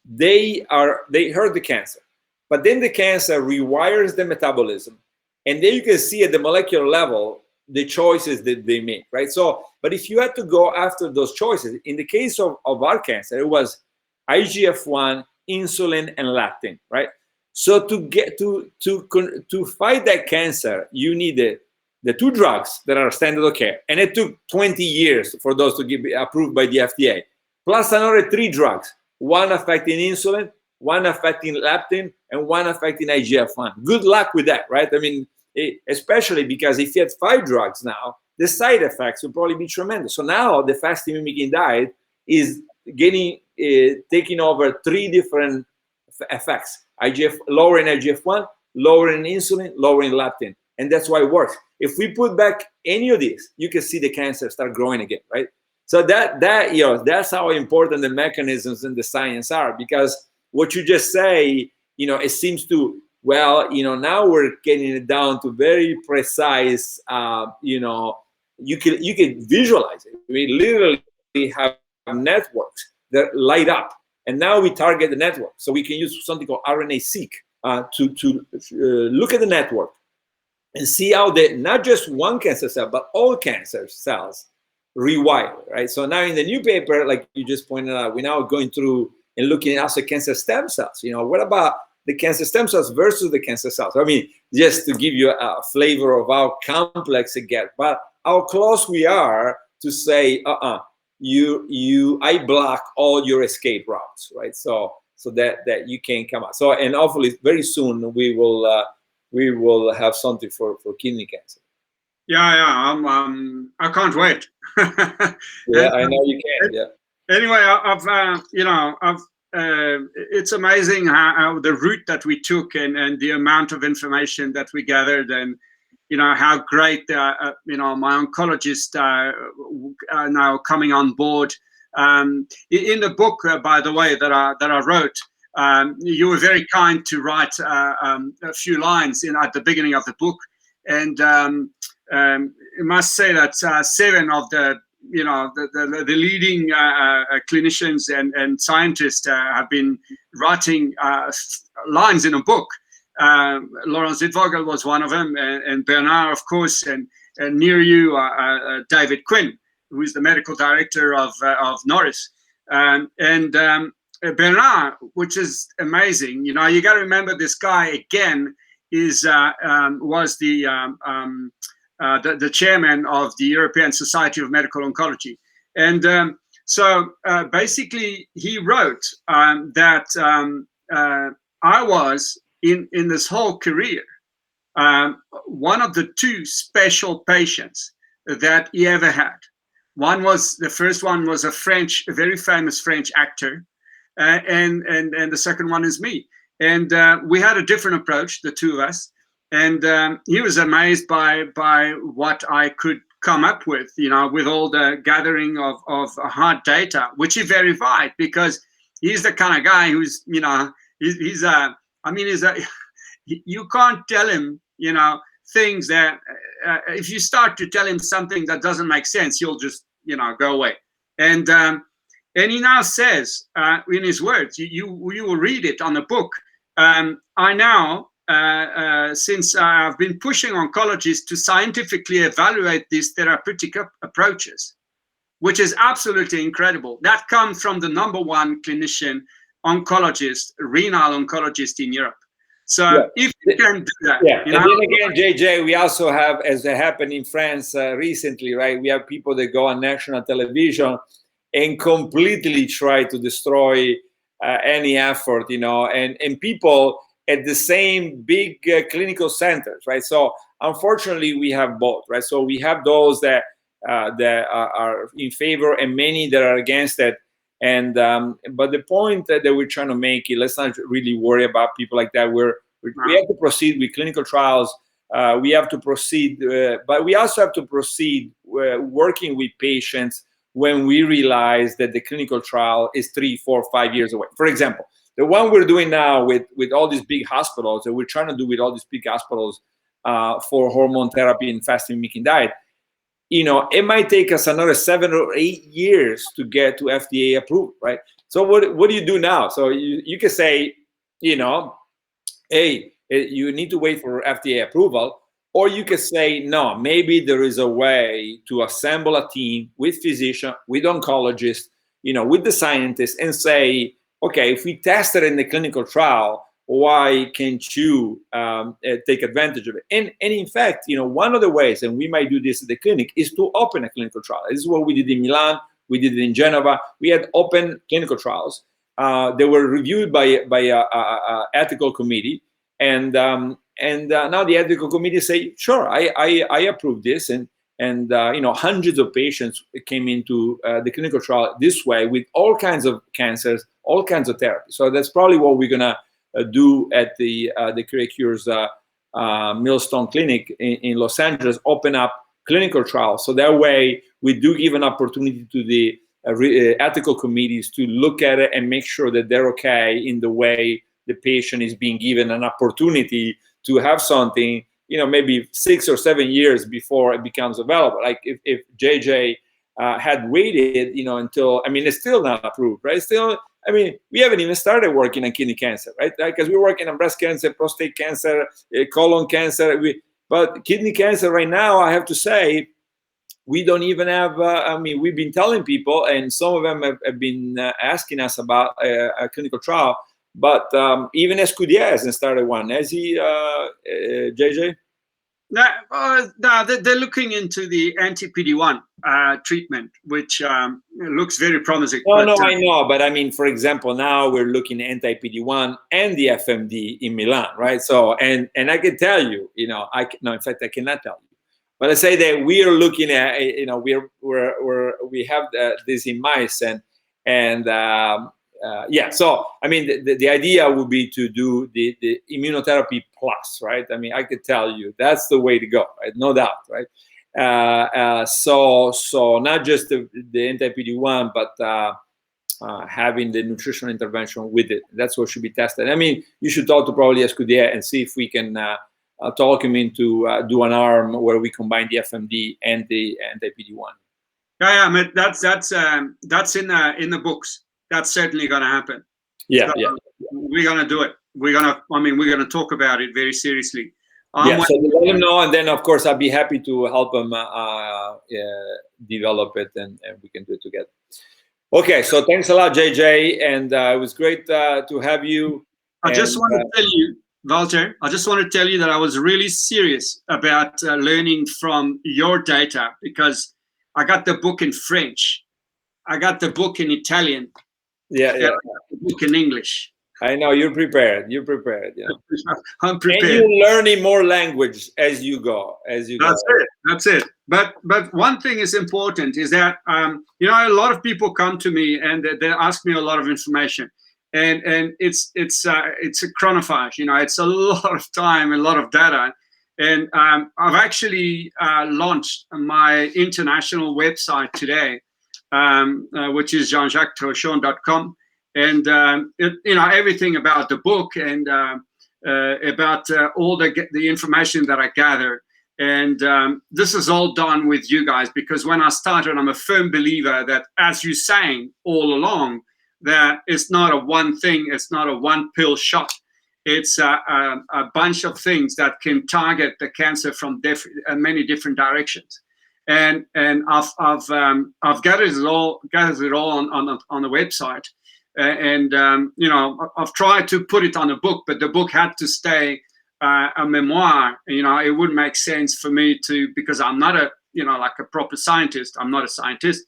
They hurt the cancer, but then the cancer rewires the metabolism, and then you can see at the molecular level the choices that they make, right? So, but if you had to go after those choices, in the case of our cancer, it was IGF-1, insulin, and leptin, right? So to get to fight that cancer, you need the 2 drugs that are standard of care, and it took 20 years for those to be approved by the FDA, plus another 3 drugs, one affecting insulin, one affecting leptin, and one affecting IGF-1. Good luck with that, right? I mean, especially because if you had 5 drugs now, the side effects will probably be tremendous. So now the fasting mimicking diet is taking over 3 different effects: lowering IGF-1, lowering insulin, lowering leptin, and that's why it works. If we put back any of these, you can see the cancer start growing again, right? So that's how important the mechanisms and the science are, because what you just say, it seems to, now we're getting it down to very precise, you can visualize it. We literally have networks that light up, and now we target the network. So we can use something called RNA-seq to look at the network and see how not just one cancer cell, but all cancer cells rewire, right? So now in the new paper, like you just pointed out, we're now going through and looking at also cancer stem cells. What about the cancer stem cells versus the cancer cells? I mean, just to give you a flavor of how complex it gets, but how close we are to say, I block all your escape routes, right? So that you can come out. So, and hopefully very soon we will have something for kidney cancer. Yeah, I can't wait. Yeah, I know you can. Yeah. Anyway, it's amazing how the route that we took and the amount of information that we gathered, and how great my oncologist are now coming on board. In the book, by the way, that I wrote, you were very kind to write a few lines at the beginning of the book, and I must say that 7 of the leading clinicians and scientists have been writing lines in a book. Lawrence Zittvogel was one of them, and Bernard, of course, and near you, David Quinn, who is the medical director of Norris, and Bernard, which is amazing. You got to remember this guy again was the chairman of the European Society of Medical Oncology, and so basically he wrote that I was in this whole career one of the 2 special patients that he ever had. The first one was a very famous French actor, and the second one is me. And we had a different approach, the 2 of us. And he was amazed by what I could come up with, with all the gathering of hard data, which he verified, because he's the kind of guy who's, you can't tell him, things that if you start to tell him something that doesn't make sense, he'll just, go away. And he now says in his words, you will read it on the book. I now, since I've been pushing oncologists to scientifically evaluate these therapeutic approaches, which is absolutely incredible. That comes from the #1 clinician oncologist, renal oncologist in Europe. So if you can do that. Yeah, and then again, JJ, we also have, as happened in France recently, right? We have people that go on national television and completely try to destroy any effort, and people at the same big clinical centers, right? So unfortunately, we have both, right? So we have those that are in favor and many that are against it. And but the point that we're trying to make is, let's not really worry about people like that. We have to proceed with clinical trials. We have to proceed, but we also have to proceed working with patients when we realize that the clinical trial is 3, 4, 5 years away. For example, the one we're doing now with all these big hospitals, that we're trying to do with all these big hospitals for hormone therapy and fasting mimicking diet, it might take us another 7 or 8 years to get to FDA approved, right? So what do you do now? So you can say, hey, you need to wait for FDA approval, or you can say, no, maybe there is a way to assemble a team with physicians, with oncologists, with the scientists, and say, okay, if we test it in the clinical trial, why can't you take advantage of it? And in fact, one of the ways, and we might do this at the clinic, is to open a clinical trial. This is what we did in Milan. We did it in Geneva. We had open clinical trials. They were reviewed by a ethical committee, and now the ethical committee say, sure, I approve this, and hundreds of patients came into the clinical trial this way with all kinds of cancers, all kinds of therapies. So that's probably what we're gonna do at the CuraCure's Millstone clinic in Los Angeles, open up clinical trials. So that way we do give an opportunity to the ethical committees to look at it and make sure that they're okay in the way the patient is being given an opportunity to have something, maybe 6 or 7 years before it becomes available. Like if JJ had waited, until, it's still not approved, right? Still, we haven't even started working on kidney cancer, right? Because we're working on breast cancer, prostate cancer, colon cancer. But kidney cancer right now, I have to say, we don't even have, we've been telling people, and some of them have been asking us about a clinical trial, but even Escudier hasn't started one. Has he, JJ? No, they're looking into the anti-PD-1 treatment, which looks very promising. No, I know, but for example, now we're looking at anti-PD-1 and the FMD in Milan, right? So, and I can tell you, in fact, I cannot tell you, but I say that we are looking at, we have this in mice, and yeah, so I mean, the idea would be to do the immunotherapy plus, right? I mean, I could tell you that's the way to go, right? No doubt, right? So not just the anti-PD-1, but having the nutritional intervention with it. That's what should be tested. I mean, you should talk to probably Escudier and see if we can talk him into do an arm where we combine the FMD and the anti-PD-1. Yeah, yeah, that's in the books. That's certainly going to happen. Yeah, so yeah. We're going to do it. We're going to talk about it very seriously. Yeah, so let him know, and then of course I'll be happy to help him develop it, and we can do it together. Okay, so thanks a lot, JJ, and it was great to have you. I just want to tell you, Valter, I just want to tell you that I was really serious about learning from your data, because I got the book in French, I got the book in Italian, yeah, I got the book in English. I know you're prepared. You're prepared. Yeah, I'm prepared. And you're learning more language as you go. That's it. But one thing is important is that you know, a lot of people come to me and they ask me a lot of information, and it's a chronophage. You know, it's a lot of time, a lot of data, and I've actually launched my international website today, which is JeanJacquesTorchon.com. And you know, everything about the book and about all the information that I gather, and this is all done with you guys, because when I started, I'm a firm believer that, as you're saying all along, that it's not a one thing, it's not a one pill shot, it's a bunch of things that can target the cancer from many different directions. And I've gathered it all on the website. And you know, I've tried to put it on a book, but the book had to stay a memoir. You know, it wouldn't make sense for me to, because I'm not a, you know, like a proper scientist. I'm not a scientist,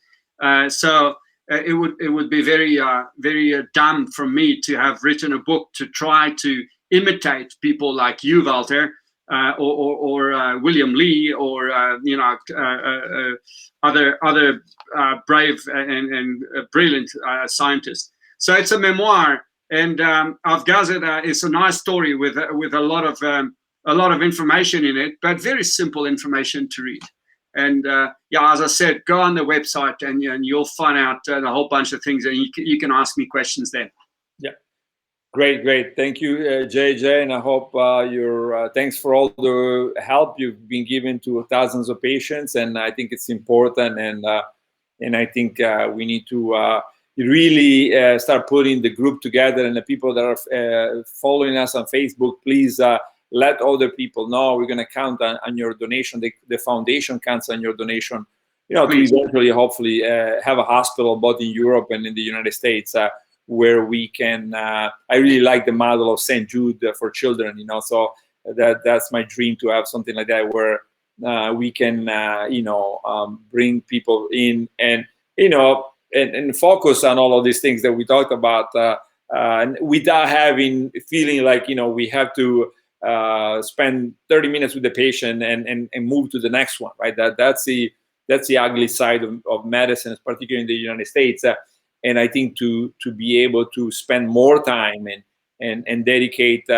so it would be very dumb for me to have written a book to try to imitate people like you, Valter, or William Lee, or you know, other brave and brilliant scientists. So it's a memoir, and I've gathered it's a nice story with a lot of information in it, but very simple information to read. And yeah, as I said, go on the website and you'll find out a whole bunch of things, and you can ask me questions then. Yeah, great. Thank you, JJ, and I hope thanks for all the help you've been giving to thousands of patients, and I think it's important, and I think we need to really start putting the group together, and the people that are following us on Facebook, please let other people know. We're going to count on your donation. The foundation counts on your donation, you know, to eventually, hopefully, have a hospital both in Europe and in the United States where we can. I really like the model of St. Jude for children, you know, so that's my dream, to have something like that where we can, you know, bring people in and, you know, and focus on all of these things that we talked about, without feeling like, you know, we have to spend 30 minutes with the patient and move to the next one, right? That's the ugly side of medicine, particularly in the United States. And I think to be able to spend more time and dedicate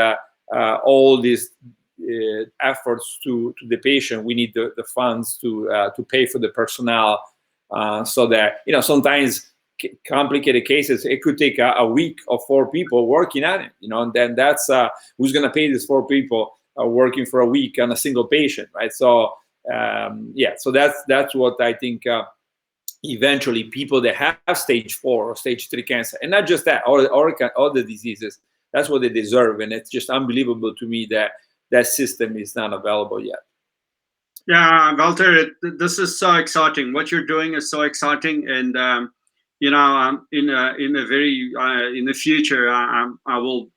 all these efforts to the patient, we need the funds to pay for the personnel. So that, you know, sometimes complicated cases, it could take a week of 4 people working on it, you know, and then that's who's going to pay these 4 people working for a week on a single patient, right? So yeah, so that's what I think eventually people that have stage 4 or stage 3 cancer, and not just that, all the diseases, that's what they deserve. And it's just unbelievable to me that system is not available yet. Yeah, Valter, this is so exciting. What you're doing is so exciting, and you know, in the future, I will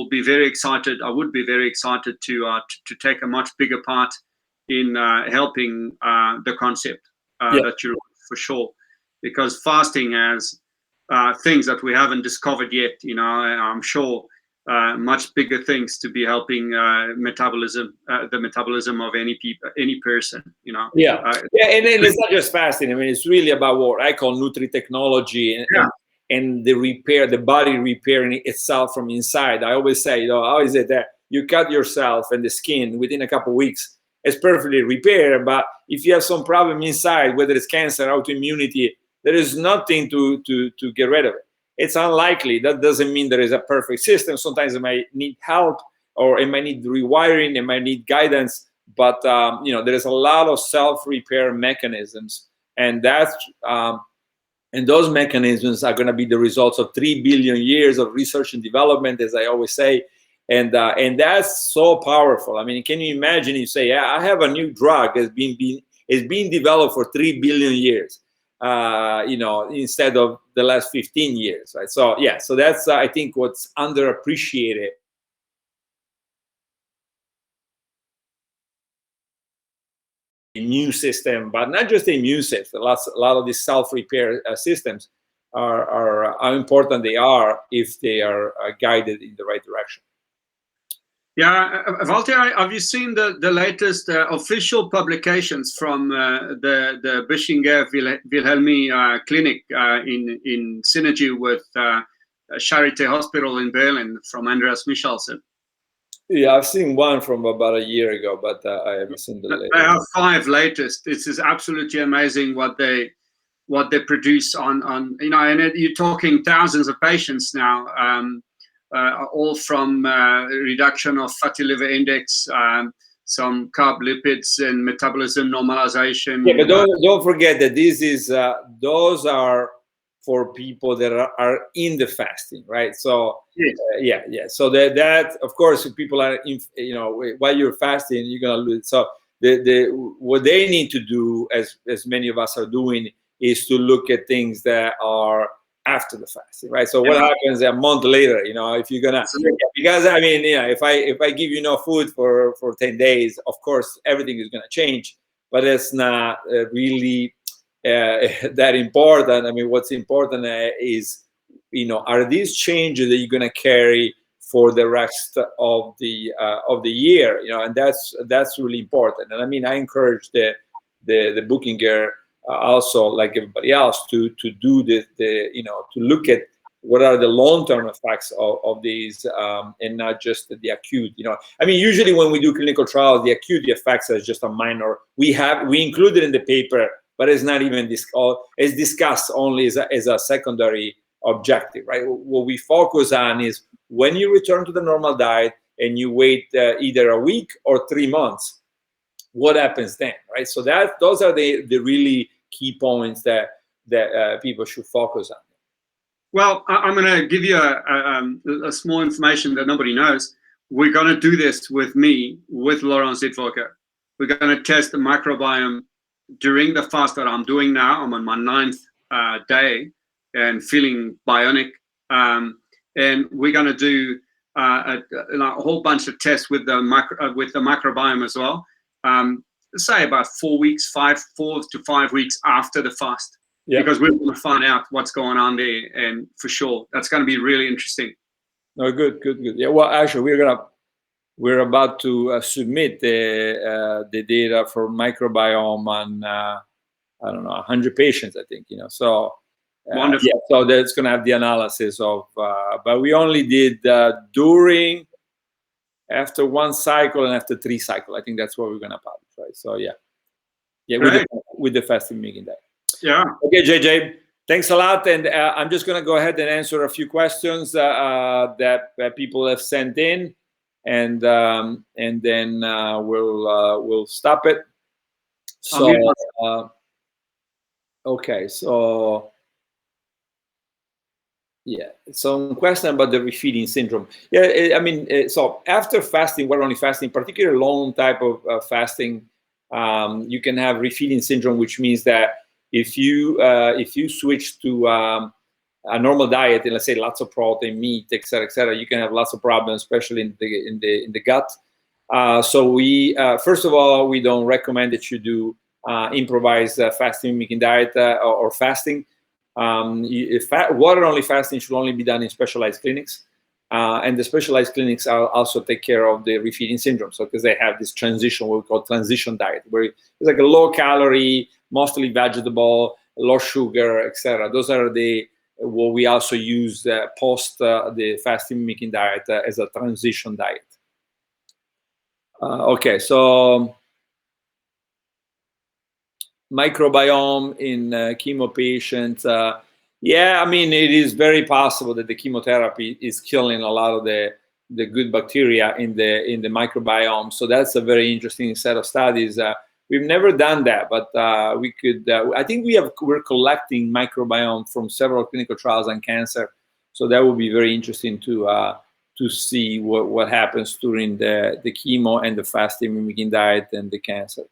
be very excited. I would be very excited to take a much bigger part in helping the concept that you're for sure, because fasting has things that we haven't discovered yet. You know, I'm sure. Much bigger things to be helping the metabolism of any person, you know. Yeah, and it's not just fasting. I mean, it's really about what I call nutri-technology, and the repair, the body repairing itself from inside. I always say, how is it that you cut yourself and the skin within a couple of weeks, it's perfectly repaired, but if you have some problem inside, whether it's cancer, autoimmunity, there is nothing to get rid of it. It's unlikely. That doesn't mean there is a perfect system. Sometimes it might need help, or it might need rewiring, it might need guidance, but there is a lot of self-repair mechanisms, and that's and those mechanisms are going to be the results of 3 billion years of research and development, as I always say, and that's so powerful. I mean, can you imagine? You say, yeah, I have a new drug that's being developed for 3 billion years, instead of the last 15 years, right? So yeah, so that's I think what's underappreciated. Immune system, but not just the immune system. A lot of these self-repair systems are how important they are if they are guided in the right direction. Yeah, Valter, have you seen the latest official publications from the Bischinger Wilhelmi clinic in synergy with Charité Hospital in Berlin from Andreas Michelsen? Yeah, I've seen one from about a year ago, but I haven't seen the latest. They have 5 latest. This is absolutely amazing what they produce on and you're talking thousands of patients now, all from reduction of fatty liver index, some carb lipids and metabolism normalization. Yeah, but don't forget that this is those are for people that are in the fasting, right? So yes. yeah. So that of course, if people are while you're fasting, you're gonna lose. So what they need to do, as many of us are doing, is to look at things that are after the fasting, right? So what happens a month later, if you're gonna, because I mean, if I give you no food for 10 days, of course everything is gonna change, but it's not really that important. I mean, what's important is, are these changes that you're going to carry for the rest of the year? And that's really important. And I mean, I encourage the Buchinger also, like everybody else, to do to look at what are the long-term effects of these, and not just the acute. I mean, usually when we do clinical trials, the acute effects are just a minor. We include it in the paper, but it's not even it's discussed only as a secondary objective, right? What we focus on is when you return to the normal diet and you wait either a week or 3 months, what happens then, right? So those are the really key points that people should focus on. Well, I'm going to give you a small information that nobody knows. We're going to do this with Laurent Zitvolker. We're going to test the microbiome during the fast that I'm doing now. I'm on my 9th day and feeling bionic. And we're going to do a whole bunch of tests with the microbiome as well. Say about 4 to 5 weeks after the fast. Yeah. Because we're going to find out what's going on there, and for sure, that's going to be really interesting. No, good. Yeah, well, actually, we're about to submit the data for microbiome on I don't know 100 patients, I think. So wonderful. Yeah, so that's going to have the analysis of, but we only did after 1 cycle and after 3 cycles. I think that's what we're going to publish, right? So yeah, with the fasting meeting day. Yeah. Okay, JJ, thanks a lot. And I'm just going to go ahead and answer a few questions that people have sent in, and then we'll stop it. So okay, so yeah, some question about the refeeding syndrome. Yeah, I mean, so after fasting, water only fasting, particularly long type of fasting, you can have refeeding syndrome, which means that if you switch to a normal diet, and let's say lots of protein, meat, etc., you can have lots of problems, especially in the gut. So we first of all, we don't recommend that you do improvised fasting mimicking diet or fasting. Water only fasting should only be done in specialized clinics, and the specialized clinics also take care of the refeeding syndrome. So because they have this transition, what we call transition diet, where it's like a low calorie, mostly vegetable, low sugar, etc. Those are the what we also use post the fasting mimicking diet as a transition diet. Okay, so microbiome in chemo patients. Yeah, I mean, it is very possible that the chemotherapy is killing a lot of the good bacteria in the microbiome. So that's a very interesting set of studies. We've never done that, but we could. I think we're collecting microbiome from several clinical trials on cancer. So that would be very interesting to see what happens during the chemo and the fasting mimicking diet and the cancer.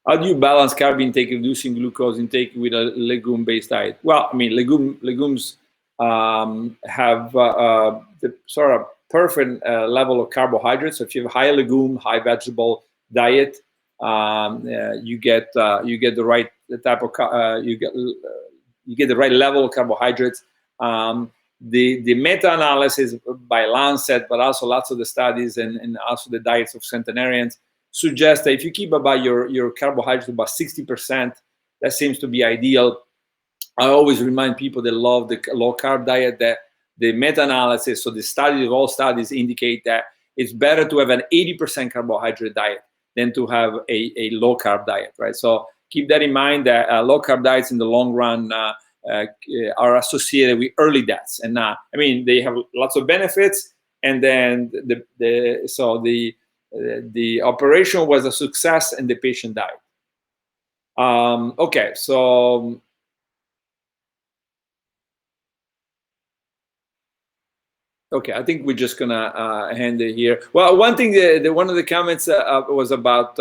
How do you balance carb intake, reducing glucose intake with a legume-based diet? Well, I mean, legumes have the sort of perfect level of carbohydrates. So if you have a high legume, high vegetable diet, you get the right type of you get the right level of carbohydrates. The meta-analysis by Lancet, but also lots of the studies and also the diets of centenarians suggest that if you keep about your carbohydrates about 60%, that seems to be ideal. I always remind people that love the low carb diet that the meta-analysis, so the study of all studies indicate that it's better to have an 80% carbohydrate diet than to have a low carb diet, right? So keep that in mind that low carb diets in the long run are associated with early deaths. And I mean, they have lots of benefits. And then the operation was a success and the patient died. Okay, so okay, I think we're just gonna end it here. Well, one thing, one of the comments was about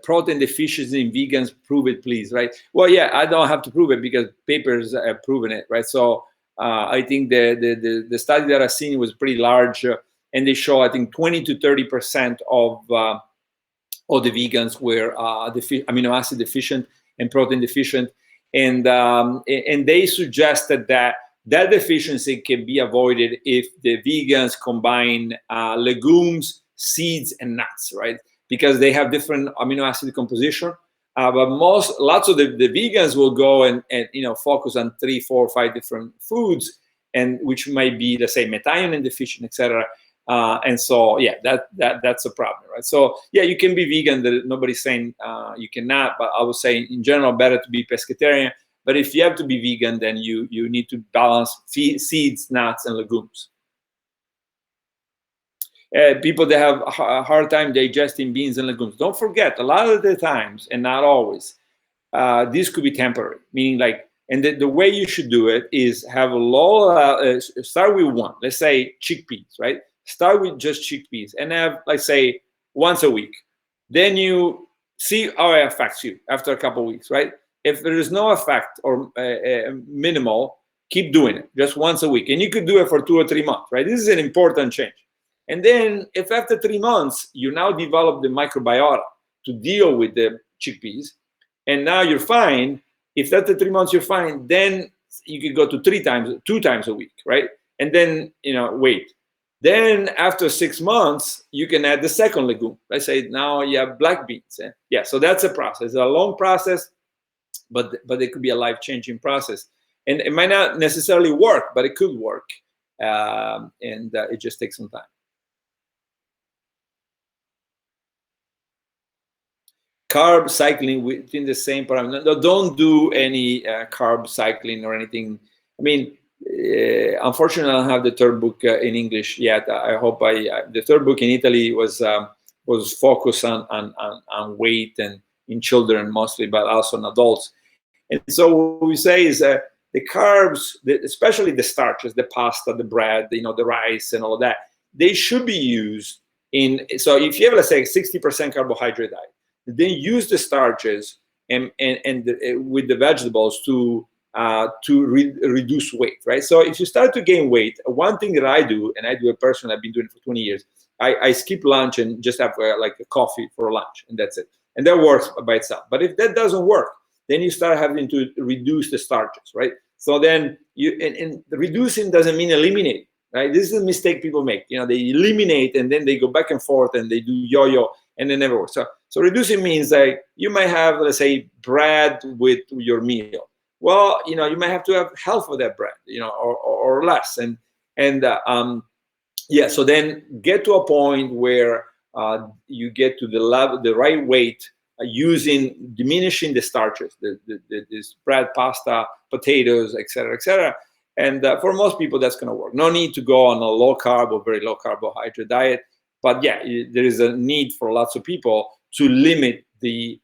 protein deficiency in vegans. Prove it, please, right? Well, yeah, I don't have to prove it because papers have proven it, right? So I think the study that I've seen was pretty large. And they show, I think, 20 to 30% of the vegans were amino acid deficient and protein deficient, and they suggested that deficiency can be avoided if the vegans combine legumes, seeds, and nuts, right? Because they have different amino acid composition. But lots of the vegans will go and focus on 3, 4, 5 different foods, and which might be, let's say, methionine deficient, etc. And so, yeah, that's a problem, right? So, yeah, you can be vegan. Nobody's saying you cannot, but I would say in general, better to be pescatarian. But if you have to be vegan, then you need to balance seeds, nuts, and legumes. People that have a hard time digesting beans and legumes, don't forget, a lot of the times, and not always, this could be temporary, meaning like, and the way you should do it is have a low, start with one, let's say chickpeas, right? Start with just chickpeas and have, like, say, once a week. Then you see how it affects you after a couple of weeks, right? If there is no effect or minimal, keep doing it just once a week. And you could do it for 2 or 3 months, right? This is an important change. And then if after 3 months, you now develop the microbiota to deal with the chickpeas, and now you're fine, if after 3 months you're fine, then you could go to 2 times a week, right? And then, wait. Then after 6 months, you can add the second legume. Let's say now you have black beans. Yeah, so that's a process. It's a long process, but it could be a life-changing process. And it might not necessarily work, but it could work. And it just takes some time. Carb cycling within the same parameter. No, don't do any carb cycling or anything. I mean, unfortunately, I don't have the third book in English yet. I hope the third book in Italy was focused on weight and in children mostly, but also in adults. And so what we say is that the carbs, especially the starches, the pasta, the bread, the rice and all of that, they should be used in. So if you have, let's say, 60% carbohydrate diet, then use the starches and with the vegetables to reduce weight, right? So if you start to gain weight, one thing that I do, and I do it personally, I've been doing it for 20 years, I skip lunch and just have like a coffee for lunch, and that's it. And that works by itself. But if that doesn't work, then you start having to reduce the starches, right? So then and reducing doesn't mean eliminating, right? This is a mistake people make. They eliminate and then they go back and forth and they do yo-yo and they never work. So So reducing means like you might have, let's say, bread with your meal. Well, you might have to have half of that bread, or less. Yeah, so then get to a point where you get to the right weight, diminishing the starches, this bread, pasta, potatoes, etc., etc. And for most people, that's going to work. No need to go on a low carb or very low carbohydrate diet. But yeah, there is a need for lots of people to limit the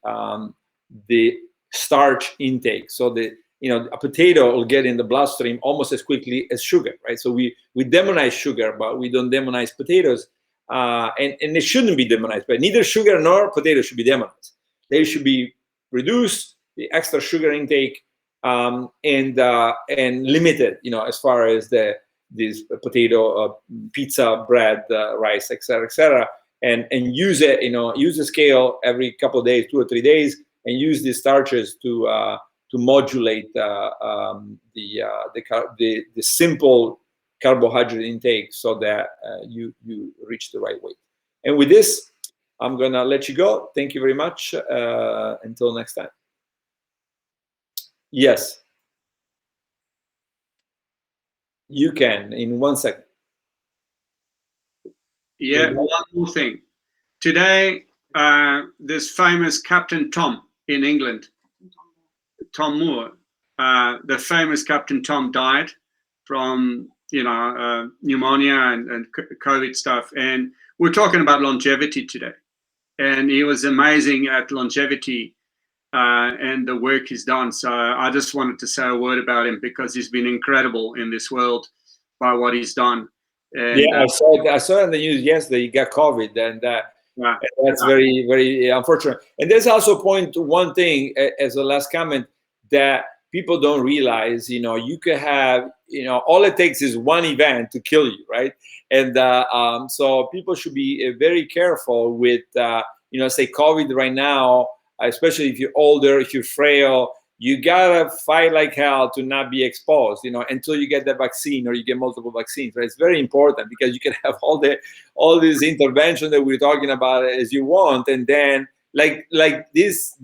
starch intake. So a potato will get in the bloodstream almost as quickly as sugar, right? So we demonize sugar, but we don't demonize potatoes, and it shouldn't be demonized. But neither sugar nor potato should be demonized. They should be reduced, the extra sugar intake, and limited, as far as this potato, pizza, bread, rice, etc., and use it, use the scale every couple of days, 2 or 3 days, and use these starches to modulate the simple carbohydrate intake so that you reach the right weight. And with this, I'm gonna let you go. Thank you very much. Until next time. Yes, you can in 1 second. Yeah, one more thing. Today, this famous Captain Tom in England, Tom Moore, the famous Captain Tom died from pneumonia and COVID stuff. And we're talking about longevity today. And he was amazing at longevity and the work he's done. So I just wanted to say a word about him because he's been incredible in this world by what he's done. And, yeah, I saw in the news yesterday he got COVID, and that's very, very unfortunate. And there's also one thing as a last comment that people don't realize. You could have, all it takes is one event to kill you, right? And so people should be very careful with, say COVID right now, especially if you're older, if you're frail. You gotta fight like hell to not be exposed, until you get the vaccine or you get multiple vaccines. Right? It's very important because you can have all these interventions that we're talking about as you want, and then like this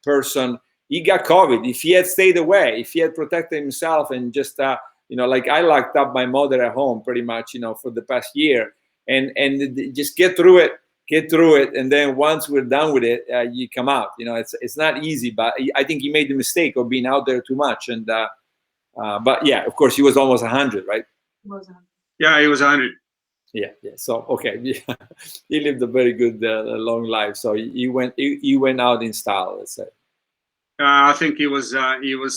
person, he got COVID. If he had stayed away, if he had protected himself and just like I locked up my mother at home pretty much, for the past year, and just get through it, and then once we're done with it, you come out. It's not easy, but I think he made the mistake of being out there too much. And but yeah, of course, he was almost 100, right? Yeah, he was 100. Yeah. So okay, he lived a very good long life. So he went out in style, let's say. I think he was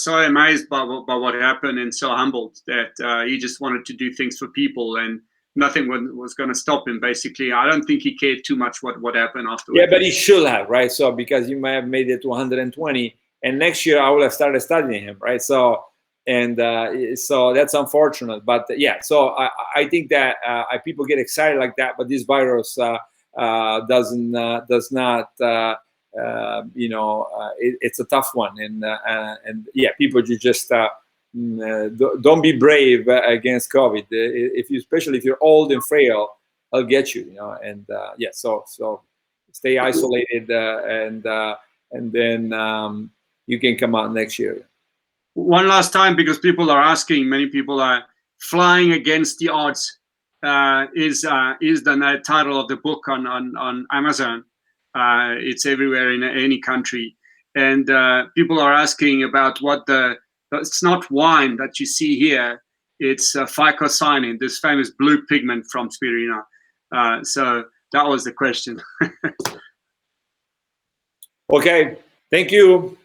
so amazed by what happened and so humbled that he just wanted to do things for people, and nothing was going to stop him. Basically, I don't think he cared too much what happened afterwards. Yeah, but he should have, right? So because you might have made it to 120, and next year I would have started studying him, right? So so that's unfortunate, but yeah. So I think that people get excited like that, but this virus does not. It's a tough one, and yeah, people just don't be brave against COVID. Especially if you're old and frail, I'll get you. And yeah, so stay isolated, and then you can come out next year. One last time, because people are asking, many people are flying against the odds. Is the title of the book on Amazon? It's everywhere in any country, and people are asking about what it's not wine that you see here. It's phycocyanin, this famous blue pigment from spirulina. So that was the question. Okay, thank you.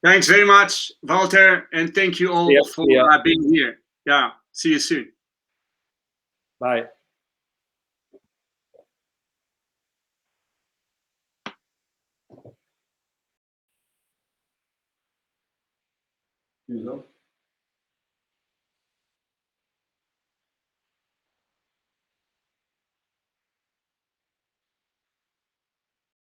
Thanks very much, Valter, and thank you all for being here. Yeah, see you soon. Bye. You know?